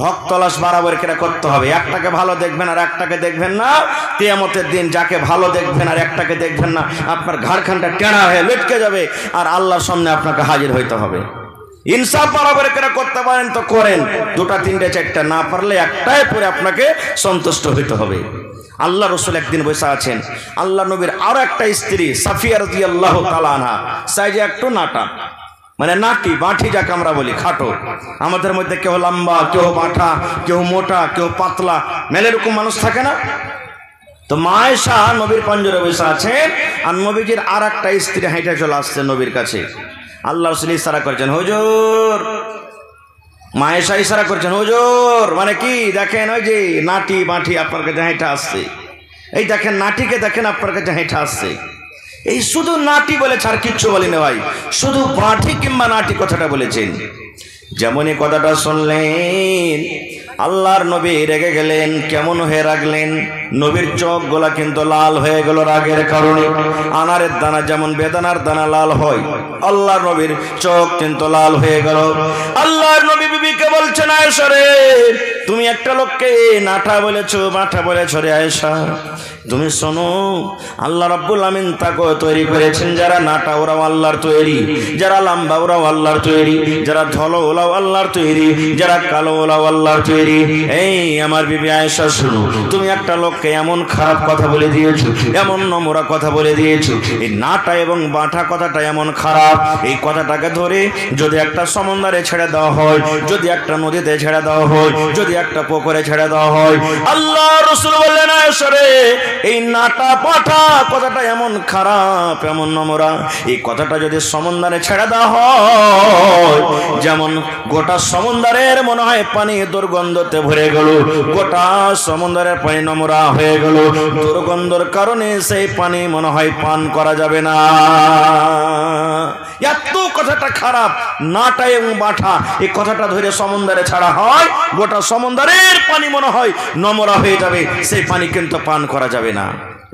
হক তলাশ বরাবর করে করতে হবে। একটাকে ভালো দেখবেন আর একটাকে দেখবেন না, কিয়ামতের দিন যাকে ভালো দেখবেন আর একটাকে দেখবেন না, আপনার ঘাড়খানটা টেনা হয়ে লটকে যাবে আর আল্লাহর সামনে আপনাকে হাজির হইতে হবে। ইনসাফ বরাবর করে করতে পারেন তো করেন, 2টা 3টে 4টা, না পারলে একটাই পরে আপনাকে সন্তুষ্ট হইতে হবে। আল্লাহ রসুল একদিন বসে আছেন, আল্লাহ নবীর আরো একটা স্ত্রী সাফিয়া রাদিয়াল্লাহু তাআলা আনহা, সাইজে একটু নাটা, মানে নাটি বাঁঠি যাকে আমরা বলি, খাটো। আমাদের মধ্যে কেউ লম্বা, কেউ বাঁঠা, কেউ মোটা, কেউ পাতলা, মেলে এরকম মানুষ থাকে না? তো মা আয়েশা নবীর পাঞ্জরে বসে আছেন, আর নবীজির আর একটা স্ত্রী হাঁটে চলে আসছে নবীর কাছে। আল্লাহ রসুল ইশারা করছেন, হুজুর। মা আয়েশা ইশারা করছেন, হুজুর, মানে কি? দেখেন ওই যে নাটি বাঁঠি আপনার কাছে হেঁটে আসছে, এই দেখেন নাটিকে দেখেন আপনার কাছে হেঁটে আসছে। এই শুধু নাটি বলেছে, আর কিচ্ছু বলেনি ভাই, শুধু বাঁঠি কিংবা নাটি কথাটা বলেছেন। যেমনই কথাটা শুনলেন আল্লাহর নবী রেগে গেলেন, কেমন হয়ে রাখলেন, নবীর চোখ গোলা কিন্তু লাল হয়ে গেল রাগের কারণে। আনারের দানা যেমন বেদানার দানা লাল হয়, আল্লাহর নবীর চোখ কিন্তু লাল হয়ে গেল। আল্লাহর নবী বিবিকে বলছেন, আয়েশা রে, তুমি একটা লোককে নাটা বলেছো, মাঠা বলেছো রে আয়েশা, তুমি শোনো, আল্লাহ রাব্বুল আমিন তাকে তৈরি করেছেন, যারা নাটা ওরাও আল্লাহর তৈরি, যারা লম্বা ওরাও আল্লাহর তৈরি, যারা ধলো ওরাও আল্লাহর তৈরি, যারা কালো ওরাও আল্লাহর তৈরি। এই আমার বিবি আয়েশা শুনো, তুমি একটা লোককে এমন খারাপ কথা বলে দিয়েছো, এমন নোংরা কথা বলে দিয়েছো, এই নাটা এবং বাঁঠা কথাটা এমন খারাপ, এই কথাটাকে ধরে যদি একটা সমুদ্রে ছেড়ে দেওয়া হয়, যদি একটা নদীতে ছেড়ে দেওয়া হয়, যদি একটা পুকুরে ছেড়ে দেওয়া হয়, আল্লাহ রাসূল বললেন, আয়েশা রে, এই নাটা পাঠা কথাটা এমন খারাপ, এমন নোংরা, এই কথাটা যদি সমুদ্রে ছেড়ে দেওয়া হয়, যেমন গোটা সমুদ্রের মনে হয় পানি দুর্গন্ধতে ভরে গেল, গোটা সমুদ্রের পানি নোংরা হয়ে গেল, দুর্গন্ধের কারণে সেই পানি মনে হয় পান করা যাবে না। এত কথাটা খারাপ, নাটা এবং বাঁঠা, এই কথাটা ধরে সমুদ্রে ছাড়া হয়, গোটা সমুদ্রের পানি মনে হয় নোংরা হয়ে যাবে, সেই পানি কিন্তু পান করা যাবে না।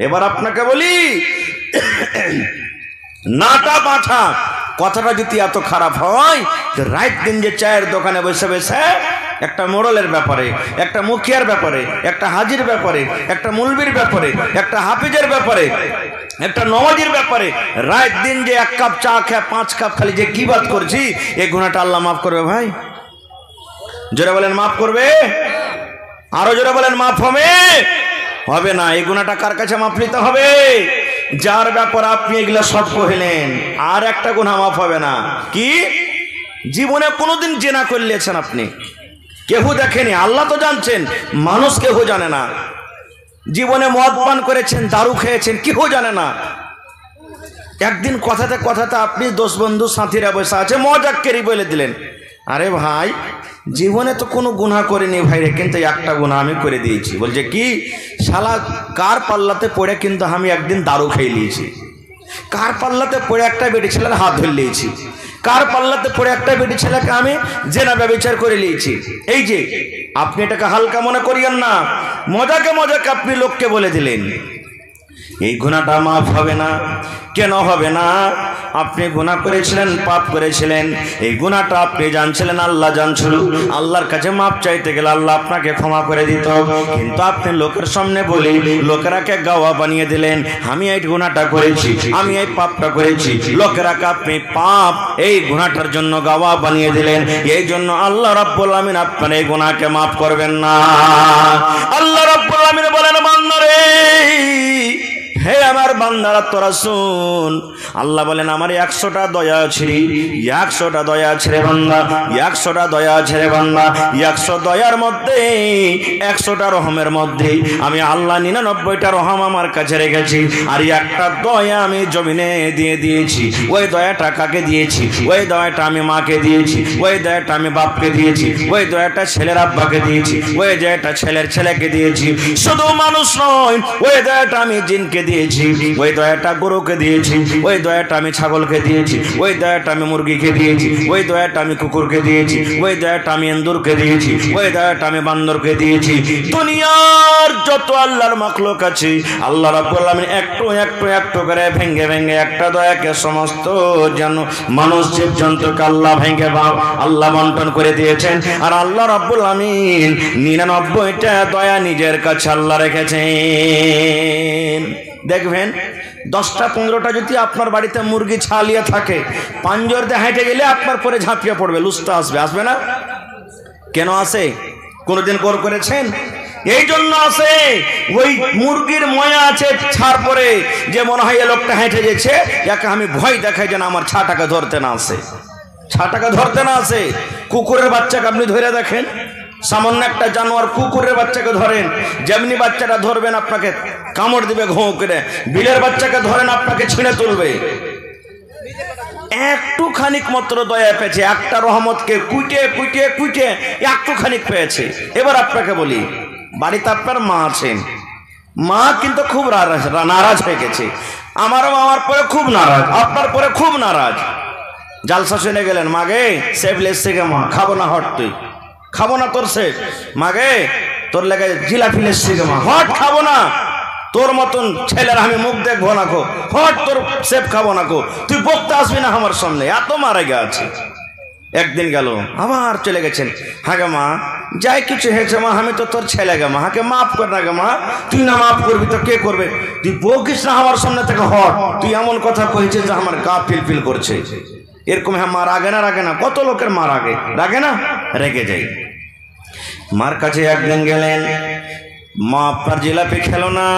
এবার আপনাকে বলি, নাটা বাঁঠা কথাটা যদি এত খারাপ হয়, রাত দিন যে চায়ের দোকানে বসে বসে একটা মোড়লের ব্যাপারে, একটা মুখিয়ার ব্যাপারে, একটা হাজির ব্যাপারে, একটা মুলবির ব্যাপারে, একটা হাফিজের ব্যাপারে, একটা নওয়াজির ব্যাপারে রাত দিন যে 1 কাপ চা খেয়ে 5 কাপ খালি যে গীবত করছি, এই গুনাহটা আল্লাহ মাফ করবে ভাই? জোরে বলেন মাফ করবে? আরো জোরে বলেন মাফ হবে? হবে না। এই গুনাহটা কার কাছে মাফ নিতে হবে? যার ব্যাপারে আপনি এগুলা সব কহিলেন। আর একটা গুনাহ মাফ হবে না। কি? জীবনে কোনোদিন জেনা করলেছেন আপনি, কেউ দেখেনি, আল্লাহ তো জানছেন, মানুষ কেউ জানে না। জীবনে মদ পান করেছেন, দারু খেয়েছেন, কেউ জানে না। একদিন কথাতে কথাতে আপনি 10 বন্ধু সাথীরা বসে আছে, মজাক করি বলে দিলেন, আরে ভাই জীবনে তো কোনো গুনাহ করিনি ভাই রে, কিন্তু একটা গুনাহ আমি করে দিয়েছি। বলছে কি? শালা কার পাল্লাতে পড়ে কিন্তু আমি একদিন দারু খেয়ে নিয়েছি, কার পাল্লাতে পড়ে একটা বেটি ছেলের হাত ধরে নিয়েছি, কার পাল্লাতে পড়ে একটা বেটি ছেলেকে আমি জেনা ব্যভিচার করে নিয়েছি। এই যে আপনি এটাকে হালকা মনে করিয়েন না, মজাকে মজাকে আপনি লোককে বলে দিলেন। এই গুনাহটা মাফ হবে না। কেন হবে না? আপনি গুনাহ করেছিলেন, পাপ করেছিলেন, এই গুনাহটা আপনি জানছিলেন, আল্লাহ জানছিল। আল্লাহর কাছে মাপ চাইতে গেলে আল্লাহ আপনাকে ক্ষমা করে দিত, কিন্তু আপনি লোকের সামনে বলে লোকেরাকে গাওয়া বানিয়ে দিলেন, আমি এই গুনাহটা করেছি, আমি এই পাপটা করেছি। লোকেরাকে আপনি পাপ এই গুনাহটার জন্য গাওয়া বানিয়ে দিলেন। এই জন্য আল্লাহ রাব্বুল আমিন আপনার এই গুনাহকে মাফ করবেন না। আল্লাহ রাব্বুল আমিন বলেন, বান্দা রে, হে আমার বান্দারা তোরা শুন। আল্লাহ বলেন, আমার 100টা দয়া আছে রে, 100টা দয়া আছে রে বান্দা, 100টা দয়া আছে রে বান্দা। 100 দয়ার মধ্যে, 100টা রহমের মধ্যে আমি আল্লাহ 99টা রহম আমার কাছে রেখেছি, আর একটা দয়া আমি জমিনে দিয়ে দিয়েছি। ওই দয়াটা কাকে দিয়েছি? ওই দয়াটা আমি মাকে দিয়েছি, ওই দয়াটা আমি বাপকে দিয়েছি, ওই দয়াটা ছেলের আব্বাকে দিয়েছি, ওই দয়াটা ছেলের ছেলেকে দিয়েছি। শুধু মানুষ নয়, ওই দয়াটা আমি জিনকে দিয়েছি, ওই দয়াটা গরুকে দিয়েছি, ওই দয়াটা আমি ছাগলকে দিয়েছি, ওই দয়াটা আমি মুরগিকে দিয়েছি, ওই দয়াটা আমি কুকুরকে দিয়েছি, ওই দয়াটা আমি এন্দুরকে দিয়েছি, ওই দয়াটা আমি বান্দরকে দিয়েছি। দুনিয়ার যত আল্লাহর মাখলুক আছে, আল্লাহ রাব্বুল আমিন একটু একটু একটু করে ভেঙে ভেঙে একটা দয়াকে সমস্ত যেন মানুষ জীবজন্তুকে আল্লাহ ভেঙে আল্লাহ বন্টন করে দিয়েছেন। আর আল্লাহ রাব্বুল আমিন 99টা দয়া নিজের কাছে আল্লাহ রেখেছেন। দেখবেন 10টা 15টা যদি আপনার বাড়িতে মুরগি ছালিয়ে থাকে, পাঞ্জর দিয়ে হেঁটে গেলে আপনার পরে ঝাঁপিয়ে পড়বে, লুস্তা আসবে, আসবে না? কেন আসে? কোনদিন গৌর করেছেন? এই জন্য আসে, ওই মুরগির ময়া আছে ছাড় পরে, যে মনে হয় এ লোকটা হেঁটে গেছে, একে আমি ভয় দেখাই যেন আমার ছাটাকে ধরতে না আসে, ছাটাকে ধরতে না আসে। কুকুরের বাচ্চাকে আপনি ধরে দেখেন, সামান্য একটা জানোয়ার কুকুরের বাচ্চাকে ধরেন, যেমনি বাচ্চাটা ধরবেন আপনাকে কামড় দিবে ঘোঁ করে। বিলের বাচ্চাকে ধরেন, আপনাকে ছিঁড়ে তুলবে। একটু খানিক মাত্র দয়া পেয়েছে, একটা রহমতকে কুইটে কুইটে কুইটে একটু খানিক পেয়েছে। এবার আপনাকে বলি, বাড়িতে আপনার মা আছেন, মা কিন্তু খুব নারাজ হয়ে গেছে। আমারও আমার পরে খুব নারাজ, আপনার পরে খুব নারাজ। জালসা শুনে গেলেন, মাগে সেফ লেস থেকে মা খাবো না, হট তুই খাবো না, তোর সে মাগে তোর লেগে জিলাপি লেসছি মা, হট খাবো না, তোর মতন ছেলের আমি মুখ দেখবো না কো, হট তোর সেফ খাবো না কো, তুই বকতে আসবি না আমার সামনে, এত মারা গেছে। একদিন গেল, আবার চলে গেছেন, হ্যাঁ গে মা যাই কিছু হয়েছে মা, আমি তো তোর ছেলে গে মা, হাকে মাফ কর না গে মা, তুই না মাফ করবি তো কে করবে, তুই বকিস না আমার সামনে থেকে, হট তুই এমন কথা কইছিস যে আমার গা ফিল করছে। এরকম হ্যাঁ মা রাগে না? রাগে না? কত লোকের মা রাগে, রাগে না? রেগে যাই। মার কাছে একদিন গেলেন, মা আপনার জিলাপি খেলো না।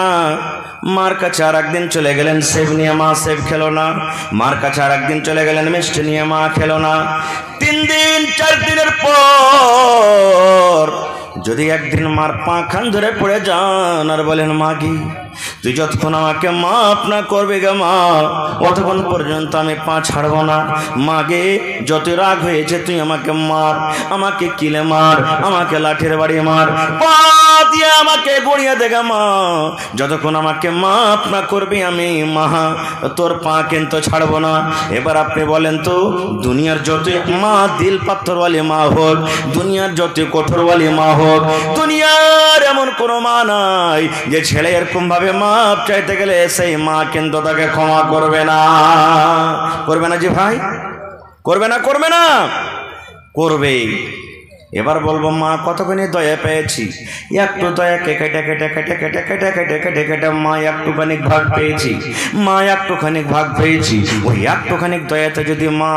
মার কাছে আর একদিন চলে গেলেন, সেব নিয়ে মা সেব খেলো না। মার কাছে আর একদিন চলে গেলেন, মিষ্টি নিয়ে মা খেলো না। 3 দিন 4 দিনের পর যদি একদিন মার পা খান ধরে পড়ে যান আর বলেন, মাগি তুই যতক্ষণ আমাকে মাফ না করবে গে মা, অতক্ষণ পর্যন্ত আমি পা ছাড়বো না। মাগে যত রাগ হয়েছে তুই আমাকে মার, আমাকে কিলে মার, আমাকে লাঠির বাড়ি মার, পা দিয়ে আমাকে গড়িয়ে দেগে মা, যতক্ষণ আমাকে মাফ না করবি আমি মা তোর পা কিন্তু ছাড়বো না। এবার আপনি বলেন তো, দুনিয়ার যত মা দিল পাথরওয়ালি মা হোক, দুনিয়ার যত কঠোরওয়ালি মা হোক, দুনিয়ার এমন কোনো মা নাই যে ছেলে এরকম ভাবে মাপ চাইতে গেলে সেই মা কিন্তু তাকে ক্ষমা করবে না। করবে না জি ভাই? করবে না? করবে না? করবে। এবার বলবো, মা কতখানি দয়া পেয়েছি, একটু দয়াকে কেটে কেটে কেটে কেটে কেটে কেটে কেটে কেটে মা একটুখানি ভাগ পেয়েছি, মা একটুখানি ভাগ পেয়েছি। ওই একটুখানি দয়াতে যদি মা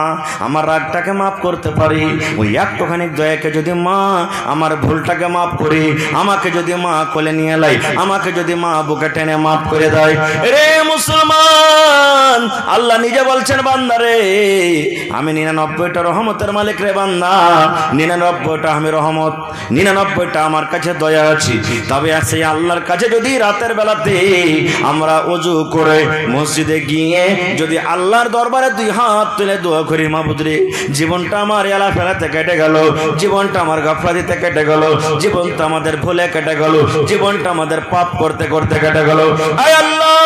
আমার রাগটাকে মাফ করতে পারি, ওই একটুখানি দয়াকে যদি মা আমার ভুলটাকে মাফ করি, আমাকে যদি মা কোলে নিয়ে লাই, আমাকে যদি মা বুকে টেনে মাফ করে দেয়, রে মুসলমান আল্লাহ নিজে বলছেন, বান্দা রে আমি 99টা রহমতের মালিক রে বান্দা, 99টা আমি রহমত, 99টা আমার কাছে দয়া আছে। তবে সেই আল্লাহর কাছে যদি রাতের বেলাতে আমরা ওযু করে মসজিদে গিয়ে যদি আল্লাহর দরবারে 2 হাত তুলে দোয়া করি, মাবুদ রে জীবনটা আমার এলা ফেলাতে কেটে গেল, জীবনটা আমার গাফলাতিতে কেটে গেল, জীবনটা আমাদের ভুলে কেটে গেল, জীবনটা আমাদের পাপ করতে করতে কেটে গেল। আয় আল্লাহ,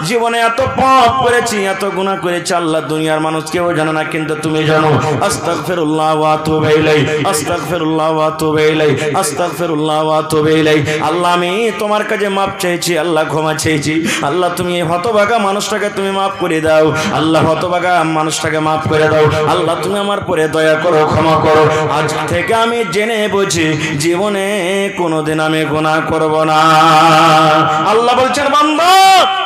জীবনে এত পাপ করেছি, এত গুনাহ করেছি, আল্লাহ দুনিয়ার মানুষ কেউ জানে না, কিন্তু তুমি জানো। আস্তাগফিরুল্লাহ ওয়া আতুবু ইলাইহি। আস্তাগফিরুল্লাহ ওয়া আতুবু ইলাইহি, আস্তাগফিরুল্লাহ ওয়া আতুবু ইলাইহি। আল্লাহ আমি তোমার কাছে মাপ চাইছি, আল্লাহ ক্ষমা চাইছি। আল্লাহ তুমি এই হতভাগা মানুষটাকে তুমি মাফ করে দাও, আল্লাহ হতভাগা মানুষটাকে মাফ করে দাও। আল্লাহ তুমি আমার পরে দয়া করো, ক্ষমা করো। আজ থেকে আমি জেনে বুঝি জীবনে কোনোদিন আমি গুনাহ করব না। আল্লাহ বলছেন বান্দা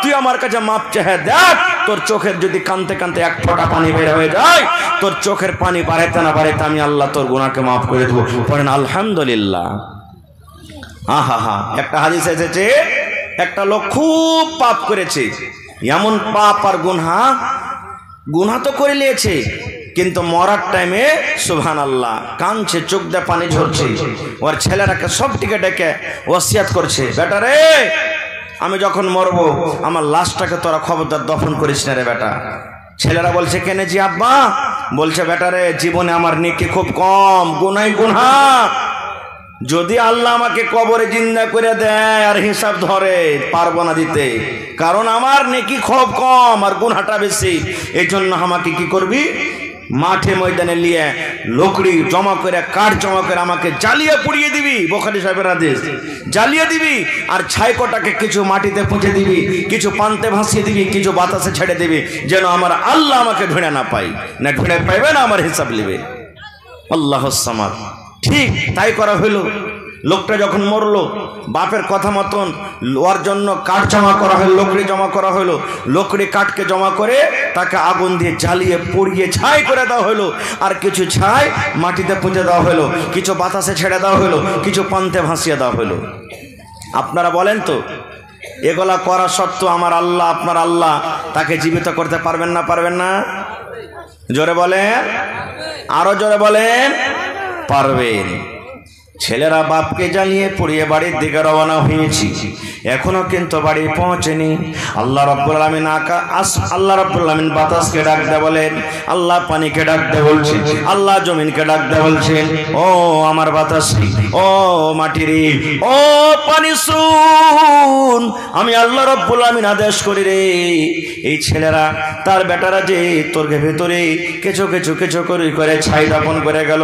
তুই আমার কাছে মাপ চেয়ে দেখ, তোর চোখের যদি কানতে কানতে এক ফোঁটা পানি বের হয়ে যায়, তোর চোখের পানি বাড়াইতে না বাড়াইতে আমি আল্লাহ তোর গুনাহকে মাফ করে দেবো। পড়েন আলহামদুলিল্লাহ। আহা হা, একটা হাদিস এসেছে একটা লোক খুব পাপ করেছে, এমন পাপ আর গুনাহ তো করে নিয়েছে, কিন্তু মরার টাইমে সুবহানাল্লাহ কাঁদছে, চোখ দিয়ে পানি ঝরছে। ওর ছেলেটাকে সব ডেকে ডেকে ওসিয়াত করছে, বেটা রে আমি যখন মরবো আমার লাশটাকে তোরা খবরদার দফন করিস না রে বেটা। ছেলেরা বলছে কেন জি আব্বা? বলছে বেটা রে জীবনে আমার নেকি খুব কম, গুনাহ যদি আল্লাহ আমাকে কবরে জিন্দা করে দেয় আর হিসাব ধরে পারবো না দিতে, কারণ আমার নেকি খুব কম আর গুনাহটা বেশি। এই জন্য আমাকে কি করবি, মাঠে ময়দানে নিয়ে লকড়ি জমা করে কাঠ জমা করে আমাকে জ্বালিয়ে পুড়িয়ে দিবি, বুখারী সাহেবের আদেশ, জ্বালিয়ে দিবি। আর ছাইকোটাকে কিছু মাটিতে পুঁতে দিবি, কিছু পান্তে ভাসিয়ে দিবি, কিছু বাতাসে ছেড়ে দিবি, যেন আমার আল্লাহ আমাকে ঢুঁড়ে না পাই, না ঢুঁড়ে পাইবে না আমার হিসাব নেবে। আল্লাহুস সামাদ। ঠিক তাই করা হইল। লোকটা যখন মরলো বাপের কথা মতন ওর জন্য কাঠ জমা করা হলো, লকড়ি জমা করা হলো। লকড়ি কাঠকে জমা করে তাকে আগুন দিয়ে জ্বালিয়ে পুড়িয়ে ছাই করে দেওয়া হলো। আর কিছু ছাই মাটিতে পুঁতে দেওয়া হলো, কিছু বাতাসে ছেড়ে দেওয়া হলো, কিছু পান্তে ভাসিয়ে দেওয়া হলো। আপনারা বলেন তো এগুলা করা সত্ত্বেও আমার আল্লাহ, আপনার আল্লাহ তাকে জীবিত করতে পারবেন না? পারবেন না? জোরে বলেন, আরো জোরে বলেন, পারবেন। ছেলেরা বাপকে জ্বালিয়ে পুড়িয়ে বাড়ির দিকে রওনা হয়েছি, এখনো কিন্তু বাড়ি পৌঁছেনি। আল্লাহ রাব্বুল আলামিন আল্লাহ রাব্বুল আলামিন বাতাসকে ডাক দে বলেন, আল্লাহ পানিকে ডাক দে বলছেন, আল্লাহ জমিনকে ডাক দে বলছেন, ও আমার বাতাস, ও মাটি রে, ও পানি শুন, আমি আল্লাহ রাব্বুল আলামিন আদেশ করি রে, এই ছেলেরা তার বেটারা যে তোর ভেতরে কিছু কিছু কিছু করে ছাই দাপন করে গেল,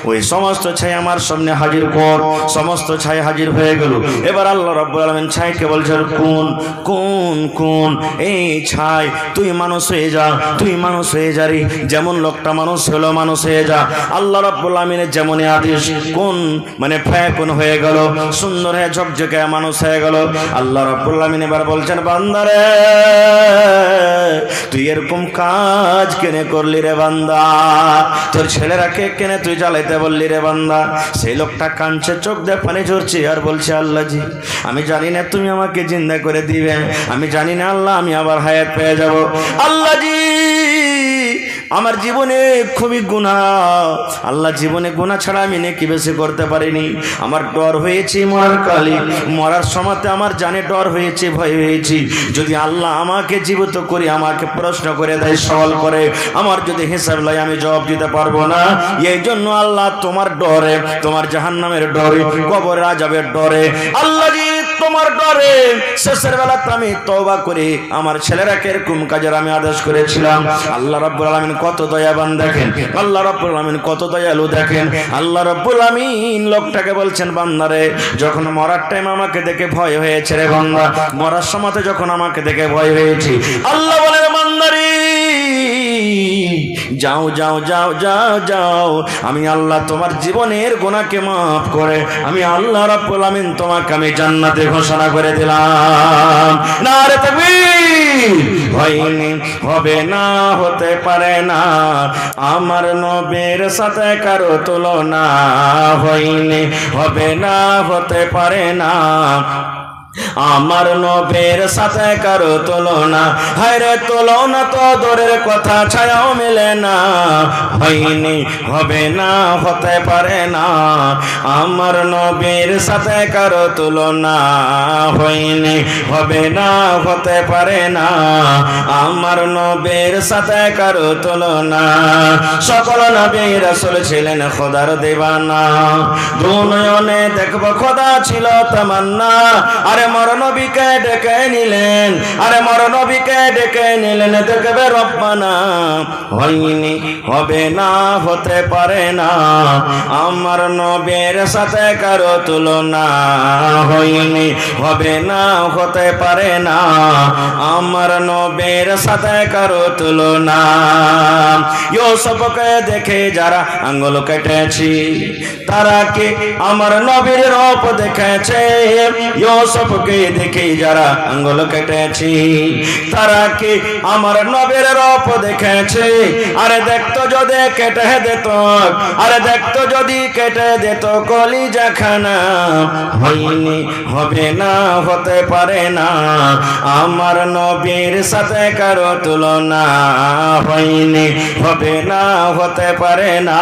ওই সমস্ত ছাই আমার সামনে হাজির কর। সমস্ত ছাই হাজির হয়ে গেল। এবার আল্লাহ রাব্বুল আলামিন ছাইকে বলছেন, কোন কোন কোন এই ছাই তুই মানুষ হয়ে যা, তুই মানুষ হয়ে যা রে, যেমন লোকটা মানুষ হলো মানুষ হয়ে যা। আল্লাহ রাব্বুল আলামিনের যেমনই আদেশ, কোন মানে ফায়াকুন হয়ে গেল, সুন্দর হয়ে ঝকঝকে মানুষ হয়ে গেল। আল্লাহ রাব্বুল আলামিন এবার বলছেন, বান্দারে তুই এরকম কাজ কেনে করলি রে বান্দা, তোর ছেলেরাকে কেনে তুই জ্বালাইতে বললি রে বান্দা। সেই লোকটা কাঁদছে, চোখ দিয়ে পানি ঝরছে আর বলছে, আল্লাহ জি আমি জানি না তুমি আমাকে জিন্দা করে দিবে, আমি জানি না আল্লাহ আমি আবার হায়াত পেয়ে যাব। আল্লাহ জি আমার জীবনে খুবই গুনাহ, আল্লাহ জীবনে গুনাহ ছাড়া আমি নেকি বেশি করতে পারিনি। আমার ডর হয়েছে মরার কালে, মরার সময়তে আমার জানে ডর হয়েছে, ভয় হয়েছে, যদি আল্লাহ আমাকে জীবিত করে আমাকে প্রশ্ন করে দেয়, সওয়াল করে, আমার যদি হিসাব লয় আমি জবাব দিতে পারবো না। এই জন্য আল্লাহ তোমার ডরে, তোমার জাহান্নামের ডরে, কবরের আযাবের ডরে, আল্লাহ জি তোমার ডরে শেষের বেলাতে আমি তওবা করে আমার ছেলেরাকে এরকম কাজের আমি আদেশ করেছিলাম। আল্লাহ রাব্বুল আলামিন কত দয়াবান দেখেন, আল্লাহ রাব্বুল আলামিন কত দয়ালু দেখেন। আল্লাহ রাব্বুল আলামিন লোকটাকে বলছেন, বান্দারে যখন মরার টাইম আমাকে দেখে ভয় হয়েছে রে বান্দা, মরার সময়তে যখন আমাকে দেখে ভয় হয়েছে, আল্লাহ বলেন বান্দারে যাও যাও যাও যাও যাও, আমি আল্লাহ তোমার জীবনের গুনাহকে মাফ করে আমি আল্লাহ রাব্বুল আলামিন তোমাকে আমি জান্নাতে ঘোষণা করে দিলাম। নারে তাকবীর। হয়নি, হবে না, হতে পারে না, আমার নবীর সাথে কারো তুলনা, হয়নি, হবে না, হতে পারে না, আমার নবীর সাথে কারো তুলনা, হায়রে তুলনা তো দূরের কথা, ছায়াও মেলে না, হয়নি, হবে না, হতে পারে না, আমার নবীর সাথে কারো তুলনা, হয়নি, হবে না, হতে পারে না, আমার নবীর সাথে কারো তুলনা। সকল নবী রাসূল ছিলেন খোদার দিওয়ানা, দুনয়নে দেখব খোদা ছিল তামান্না, আর আরে মর নবীকে ডেকে নিলেন, আরে মর নবীকে ডেকে নিলেন। দেখবে রব্বানা হয়নি, হবে না, হতে পারে না, আমার নবীর সাথে কারো তুলনা। হয়নি, হবে না, হতে পারে না, আমার নবীর সাথে কারো তুলনা। ইউসুফকে দেখে যারা আঙ্গুল কেটেছি, তারা কি আমার নবীর রূপ দেখেছে? ইউসুফকে দেখে যারা আঙ্গুল কেটেছি, তারা কি আমার নবীর রূপ দেখেছে? আরে দেখতো যদি কেটে দিত, আরে দেখতো যদি কেটে দিত কলিজাখানা। হয়নি, হবে না, হতে পারে না, আমার নবীর সাথে কারো তুলনা। হয়নি, হবে না, হতে পারে না,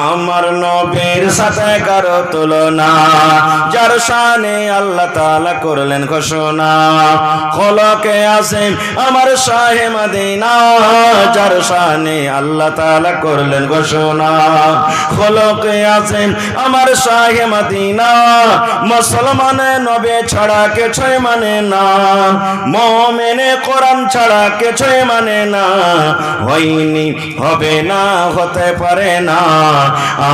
আমার নবীর সাথে কারো তুলনা। যার শানে আল্লাহ তাআলা করলেন ঘোষণা, খলকে আসেন আমার শাহে মদিনা। যার শানে আল্লাহ তাআলা করলেন ঘোষণা, খলকে আসেন আমার শাহে মদিনা। মুসলমানে নবী ছাড়া কিছুই মানে না, মুমিনে কোরআন ছাড়া কিছুই মানে না। হয়নি, হবে না, হতে পারে না,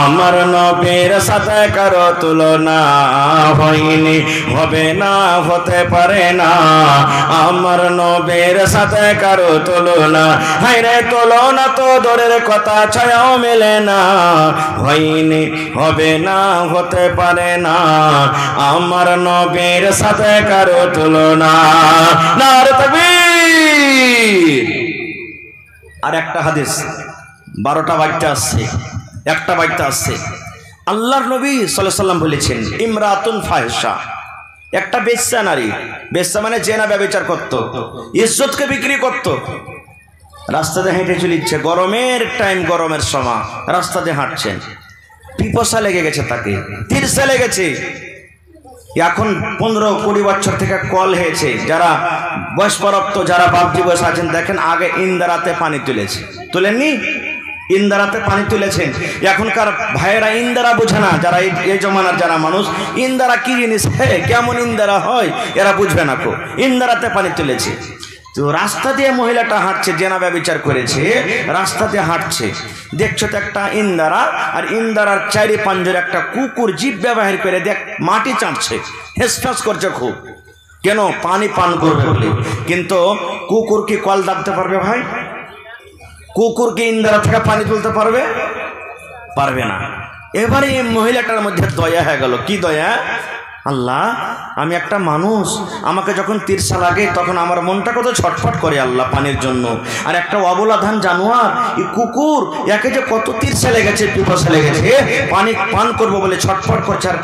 আমার নবীর সাথে কারো তুলনা। হয়নি, হবে না, হতে পারে না, আমার নবীর সাথে কারো তুলনা। হায়রে তুলনা তো দূরের কথা, ছায়াও মেলে না। হয়নি, হবে না, হতে পারে না, আমার নবীর সাথে কারো তুলনা। নারে তাকবীর। আর একটা হাদিস 12টা বাক্যে আসছে, একটা বাক্যে আসছে, আল্লাহর নবী সাল্লাল্লাহু আলাইহি সাল্লাম বলেছেন, ইমরাতুন ফাহিশা, একটা বেশ্যা নারী। বেশ্যা মানে জেনা ব্যভিচার করত, ইজ্জতকে বিক্রি করত। রাস্তাতে হেঁটে চলিচ্ছে, গরমের টাইম, গরমের সময় রাস্তাতে হাঁটছেন, পিপাসা লেগে গেছে, তাকে তিরসা লেগেছে। এখন 15-20 বছর থেকে কল হয়েছে, যারা বয়স্কপ্রাপ্ত, যারা বাপজি বয়স আছেন, দেখেন আগে ইন্দারাতে পানি তুলেছে, তুলেননি? ইন্দারাতে পানি তুলেছেন। এখনকার ভাইয়েরা ইন্দারা বোঝে না, যারা এই জমানার যারা মানুষ, ইন্দারা কি জিনিস, কেমন ইন্দারা হয় এরা বুঝবে না। কো ইন্দারাতে পানি তুলেছে। তো রাস্তা দিয়ে মহিলাটা হাঁটছে, জেনা ব্যভিচার করেছে, রাস্তা দিয়ে হাঁটছে, দেখছো তো একটা ইন্দারা, আর ইন্দারার চারি পাঞ্জরে একটা কুকুর জিভ ব্যবহার করে দেখ মাটি চাটছে, হেসফাস করছে খুব। কেন? পানি পান করবে বলে। কিন্তু কুকুর কি কল দাবতে পারবে ভাই? কুকুর কি ইন্দারা থেকে পানি তুলতে পারবে? পারবে না। এবারে এই মহিলাটার মধ্যে দয়া হয়ে গেল। কি দয়া? আল্লাহ, আমি একটা মানুষ, আমাকে যখন তিরসা লাগে তখন আমার মনটা কত ছটফট করে আল্লাহ পানির জন্য। আর একটা অবলাধান জানোয়ার, এই কুকুর, একে যে কত তিরসা লেগেছে, পিপাসা লেগেছে, পানি পান করবো বলে ছটফট করছে, আর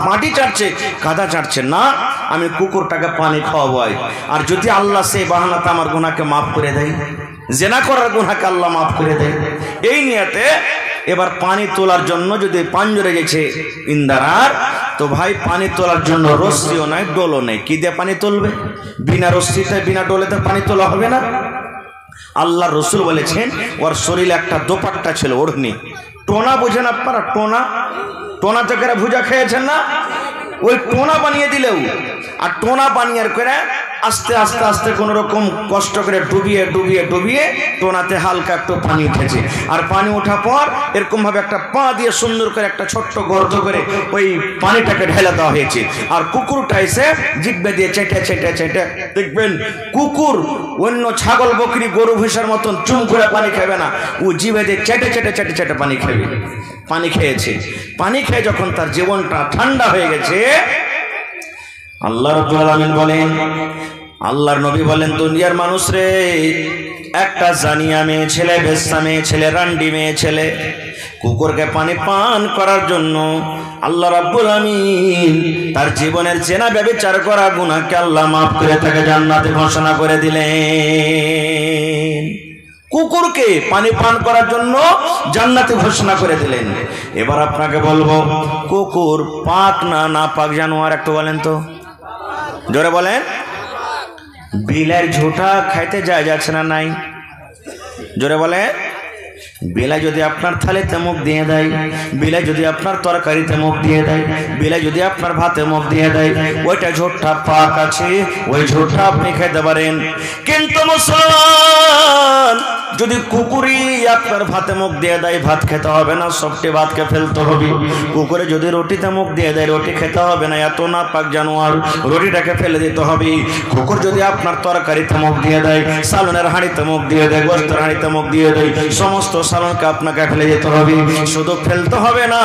মাটি চাটছে, কাদা চাটছে না। আমি কুকুরটাকে পানি খাওয়াবো। আর যদি আল্লাহ সেই বাহানাতে আমার গুনাহকে মাফ করে দেয়, জেনা করার গুনাহকে আল্লাহ মাফ করে দেয়, এই নিয়তে এবার পানি তোলার জন্য যদি পাঞ্জরে গেছে ইন্দারার, তো ভাই পানি তোলার জন্য রশ্মিও নাই, ডোলও নেই। কি দিয়ে পানি তুলবে? বিনা রশ্মিতে, বিনা ডোলেতে পানি তোলা হবে না। আল্লাহ রসুল বলেছেন, ওর শরীরে একটা দোপাট্টা ছিল, ওড়নি। টোনা বোঝেন আপনারা? টোনা, টোনা থেকে ভুজা খেয়েছেন না? ওই টোনা বানিয়ে দিলেও, আর টোনা বানিয়ে করে আস্তে আস্তে আস্তে কোন রকম কষ্ট করে ডুবিয়ে ডুবিয়ে ডুবিয়ে টোনাতে হালকা একটু পানি উঠেছে। আর পানি ওঠা পর এরকম ভাবে একটা পা দিয়ে সুন্দর করে একটা ছোট্ট গর্ত করে ওই পানিটাকে ঢেলে দেওয়া হয়েছে। আর কুকুরটা এসে জিব্বে দিয়ে চেটে চেটে চেটে, দেখবেন কুকুর অন্য ছাগল বকরি গরু ভুষার মতন চুম করে পানি খাবে না, ও জিভে দিয়ে চেটে চেটে চেটে চেটে পানি খাবে। পানি খেয়েছে, পানি খেয়ে যখন তার জীবনটা ঠান্ডা হয়ে গেছে, আল্লাহ রাব্বুল আলামিন বলেন, আল্লাহর নবী বলেন, দুনিয়ার মানুষ রে, একটা জানিয়া মেয়ে ছেলে, বেশ্যা মেয়ে ছেলে, রান্ডি মেয়ে ছেলে কুকুরকে পানি পান করার জন্য আল্লাহ রাব্বুল আলামিন তার জীবনের জেনা ব্যভিচার করা গুনাহকে আল্লাহ মাফ করে তাকে জান্নাতে ঘোষণা করে দিলেন। কুকুরকে পানি পান করার জন্য জান্নাতে ঘোষণা করে দিলেন। এবার আপনাকে বলবো, কুকুর পাক না না পাক জানোয়ার একটু বলেন তো, জোরে বলেন। বিলের ঝুটা খাইতে যায় যাচ্ছে না নাই? জোরে বলেন। বিলাই যদি আপনার থালিতে মুখ দিয়ে দেয়, বিলাই যদি আপনার তরকারিতে মুখ দিয়ে দেয়, বিলাই যদি আপনার ভাতে মুখ দিয়ে দেয়, ওইটা ঝোটটা পাক আছে, ওই ঝোটটা আপনি খেতে পারেন। কিন্তু মুসলমান যদি কুকুরই আপনার ভাতে মুখ দিয়ে দেয়, ভাত খেতে হবে না, সবটি ভাতকে ফেলতে হবে। কুকুরে যদি রুটিতে মুখ দিয়ে দেয়, রুটি খেতে হবে না, এত না পাক জানোয়ার, রুটিটাকে ফেলে দিতে হবে। কুকুর যদি আপনার তরকারিতে মুখ দিয়ে দেয়, সালনের হাঁড়িতে মুখ দিয়ে দেয়, গোস্তের হাঁড়িতে মুখ দিয়ে দেয়, সমস্ত সালনকে আপনাকে ফেলে দিতে হবে, শুধু ফেলতে হবে না।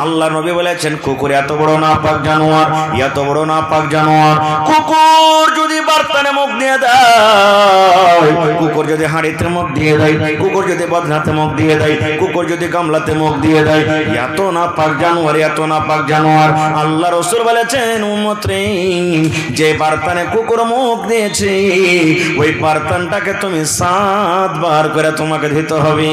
আল্লাহ নবী বলেছেন কুকুর এত বড় না পাক জানোয়ার, এত বড় না পাক জানোয়ার। কুকুর যদি বার্তানে মুখ দিয়ে দেয়, কুকুর যদি হাঁড়িতে মুখ দিয়ে দেয়, কুকুর যদি বদনাতে মুখ দিয়ে দেয়, কুকুর যদি গামলাতে মুখ দিয়ে দেয়, এত না পাক জানোয়ার, এত না পাক জানোয়ার। আল্লাহ রাসূল বলেছেন উম্মত রে, যে বার্তানে কুকুর মুখ দিয়েছে, ওই বার্তানটাকে তুমি 7 বার করে তোমাকে ধুতে হবে।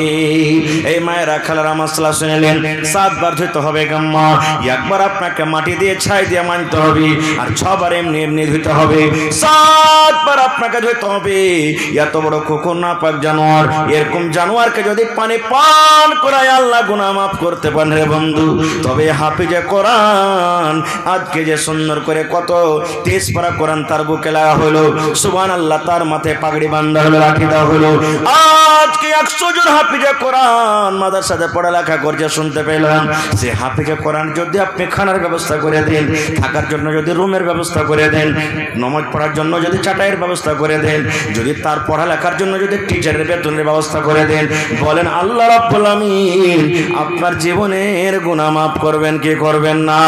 এই মায়েরা খালারা মাসলা শুনলেন, 7 বার ধুতে হবে গাম্মা। একবার আপনাকে মাটি দিয়ে ছাই দিয়ে মানতে হবে, আর 6 বার এমনি এমনি ধুতে হবে, 7 বার আপনাকে ধুতে হবে। এত বড় কুকুর না পাক জানোয়ার, এরকম জানোয়ারকে যদি পানি পান করায় আল্লাহ গুনাহ মাফ করতে পারেন রে বন্ধু। তবে হাফিজে কোরআন আজকে যে সুন্দর করে কত 23 পারা কোরআন তার বুকে লাগা হলো, সুবহানাল্লাহ, তার মাথায় পাগড়ি বাঁধা হলো, রাখি দেওয়া হলো। আজকে 100 জন হাফিজে কোরআন মাদ্রাসাতে পড়ালেখা করছে শুনতে পেলাম। সে হাফিজে কোরআন যদি আপনি খানার ব্যবস্থা করে দেন, থাকার জন্য যদি রুমের ব্যবস্থা করে দেন, নামাজ পড়ার জন্য যদি চাটাইয়ের ব্যবস্থা করে দেন, যদি তার পড়ালেখার জন্য যদি টিচারের বেতনের ব্যবস্থা করে দেন, বলেন আল্লাহ রাব্বুল আমিন আপনার জীবনের গুনাহ মাফ করবেন কি করবেন না?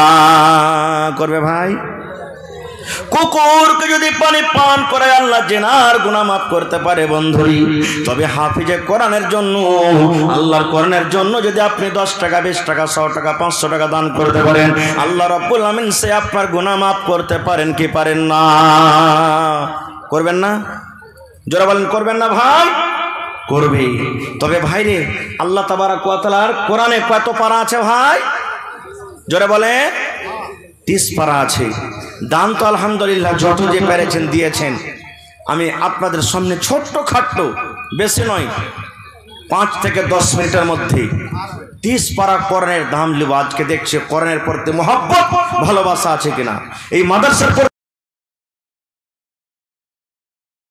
করবে ভাই। কুকুরকে যদি পানি পান করে আল্লাহ জিনার গুনাহ মাফ করতে পারে বন্ধুরি। তবে হাফিজে কোরআনের জন্য, আল্লাহর কোরআনের জন্য যদি আপনি 10 টাকা, 20 টাকা, 100 টাকা, 500 টাকা দান করতে পারেন, আল্লাহ রাব্বুল আমিন সে আপনার গুনাহ মাফ করতে পারেন কি পারেন না? করবেন না? জোরে বলেন করবেন না ভাই? করবে। তবে ভাই রে, আল্লাহ তাবারক ওয়া তাআলার কোরআনে কত পারা আছে ভাই? জোরে বলে 30 পারা আছে। দান তো আলহামদুলিল্লাহ যত যে পেরেছেন দিয়েছেন। আমি আপনাদের সামনে ছোট্ট খাট্ট, বেশি নয়, 5 থেকে 10 মিনিটের মধ্যে 30 পারা কোরআনের দাম লিব। আজকে দেখছে কোরআনের প্রতি মহব্বত ভালোবাসা আছে কিনা। এই মাদ্রাসার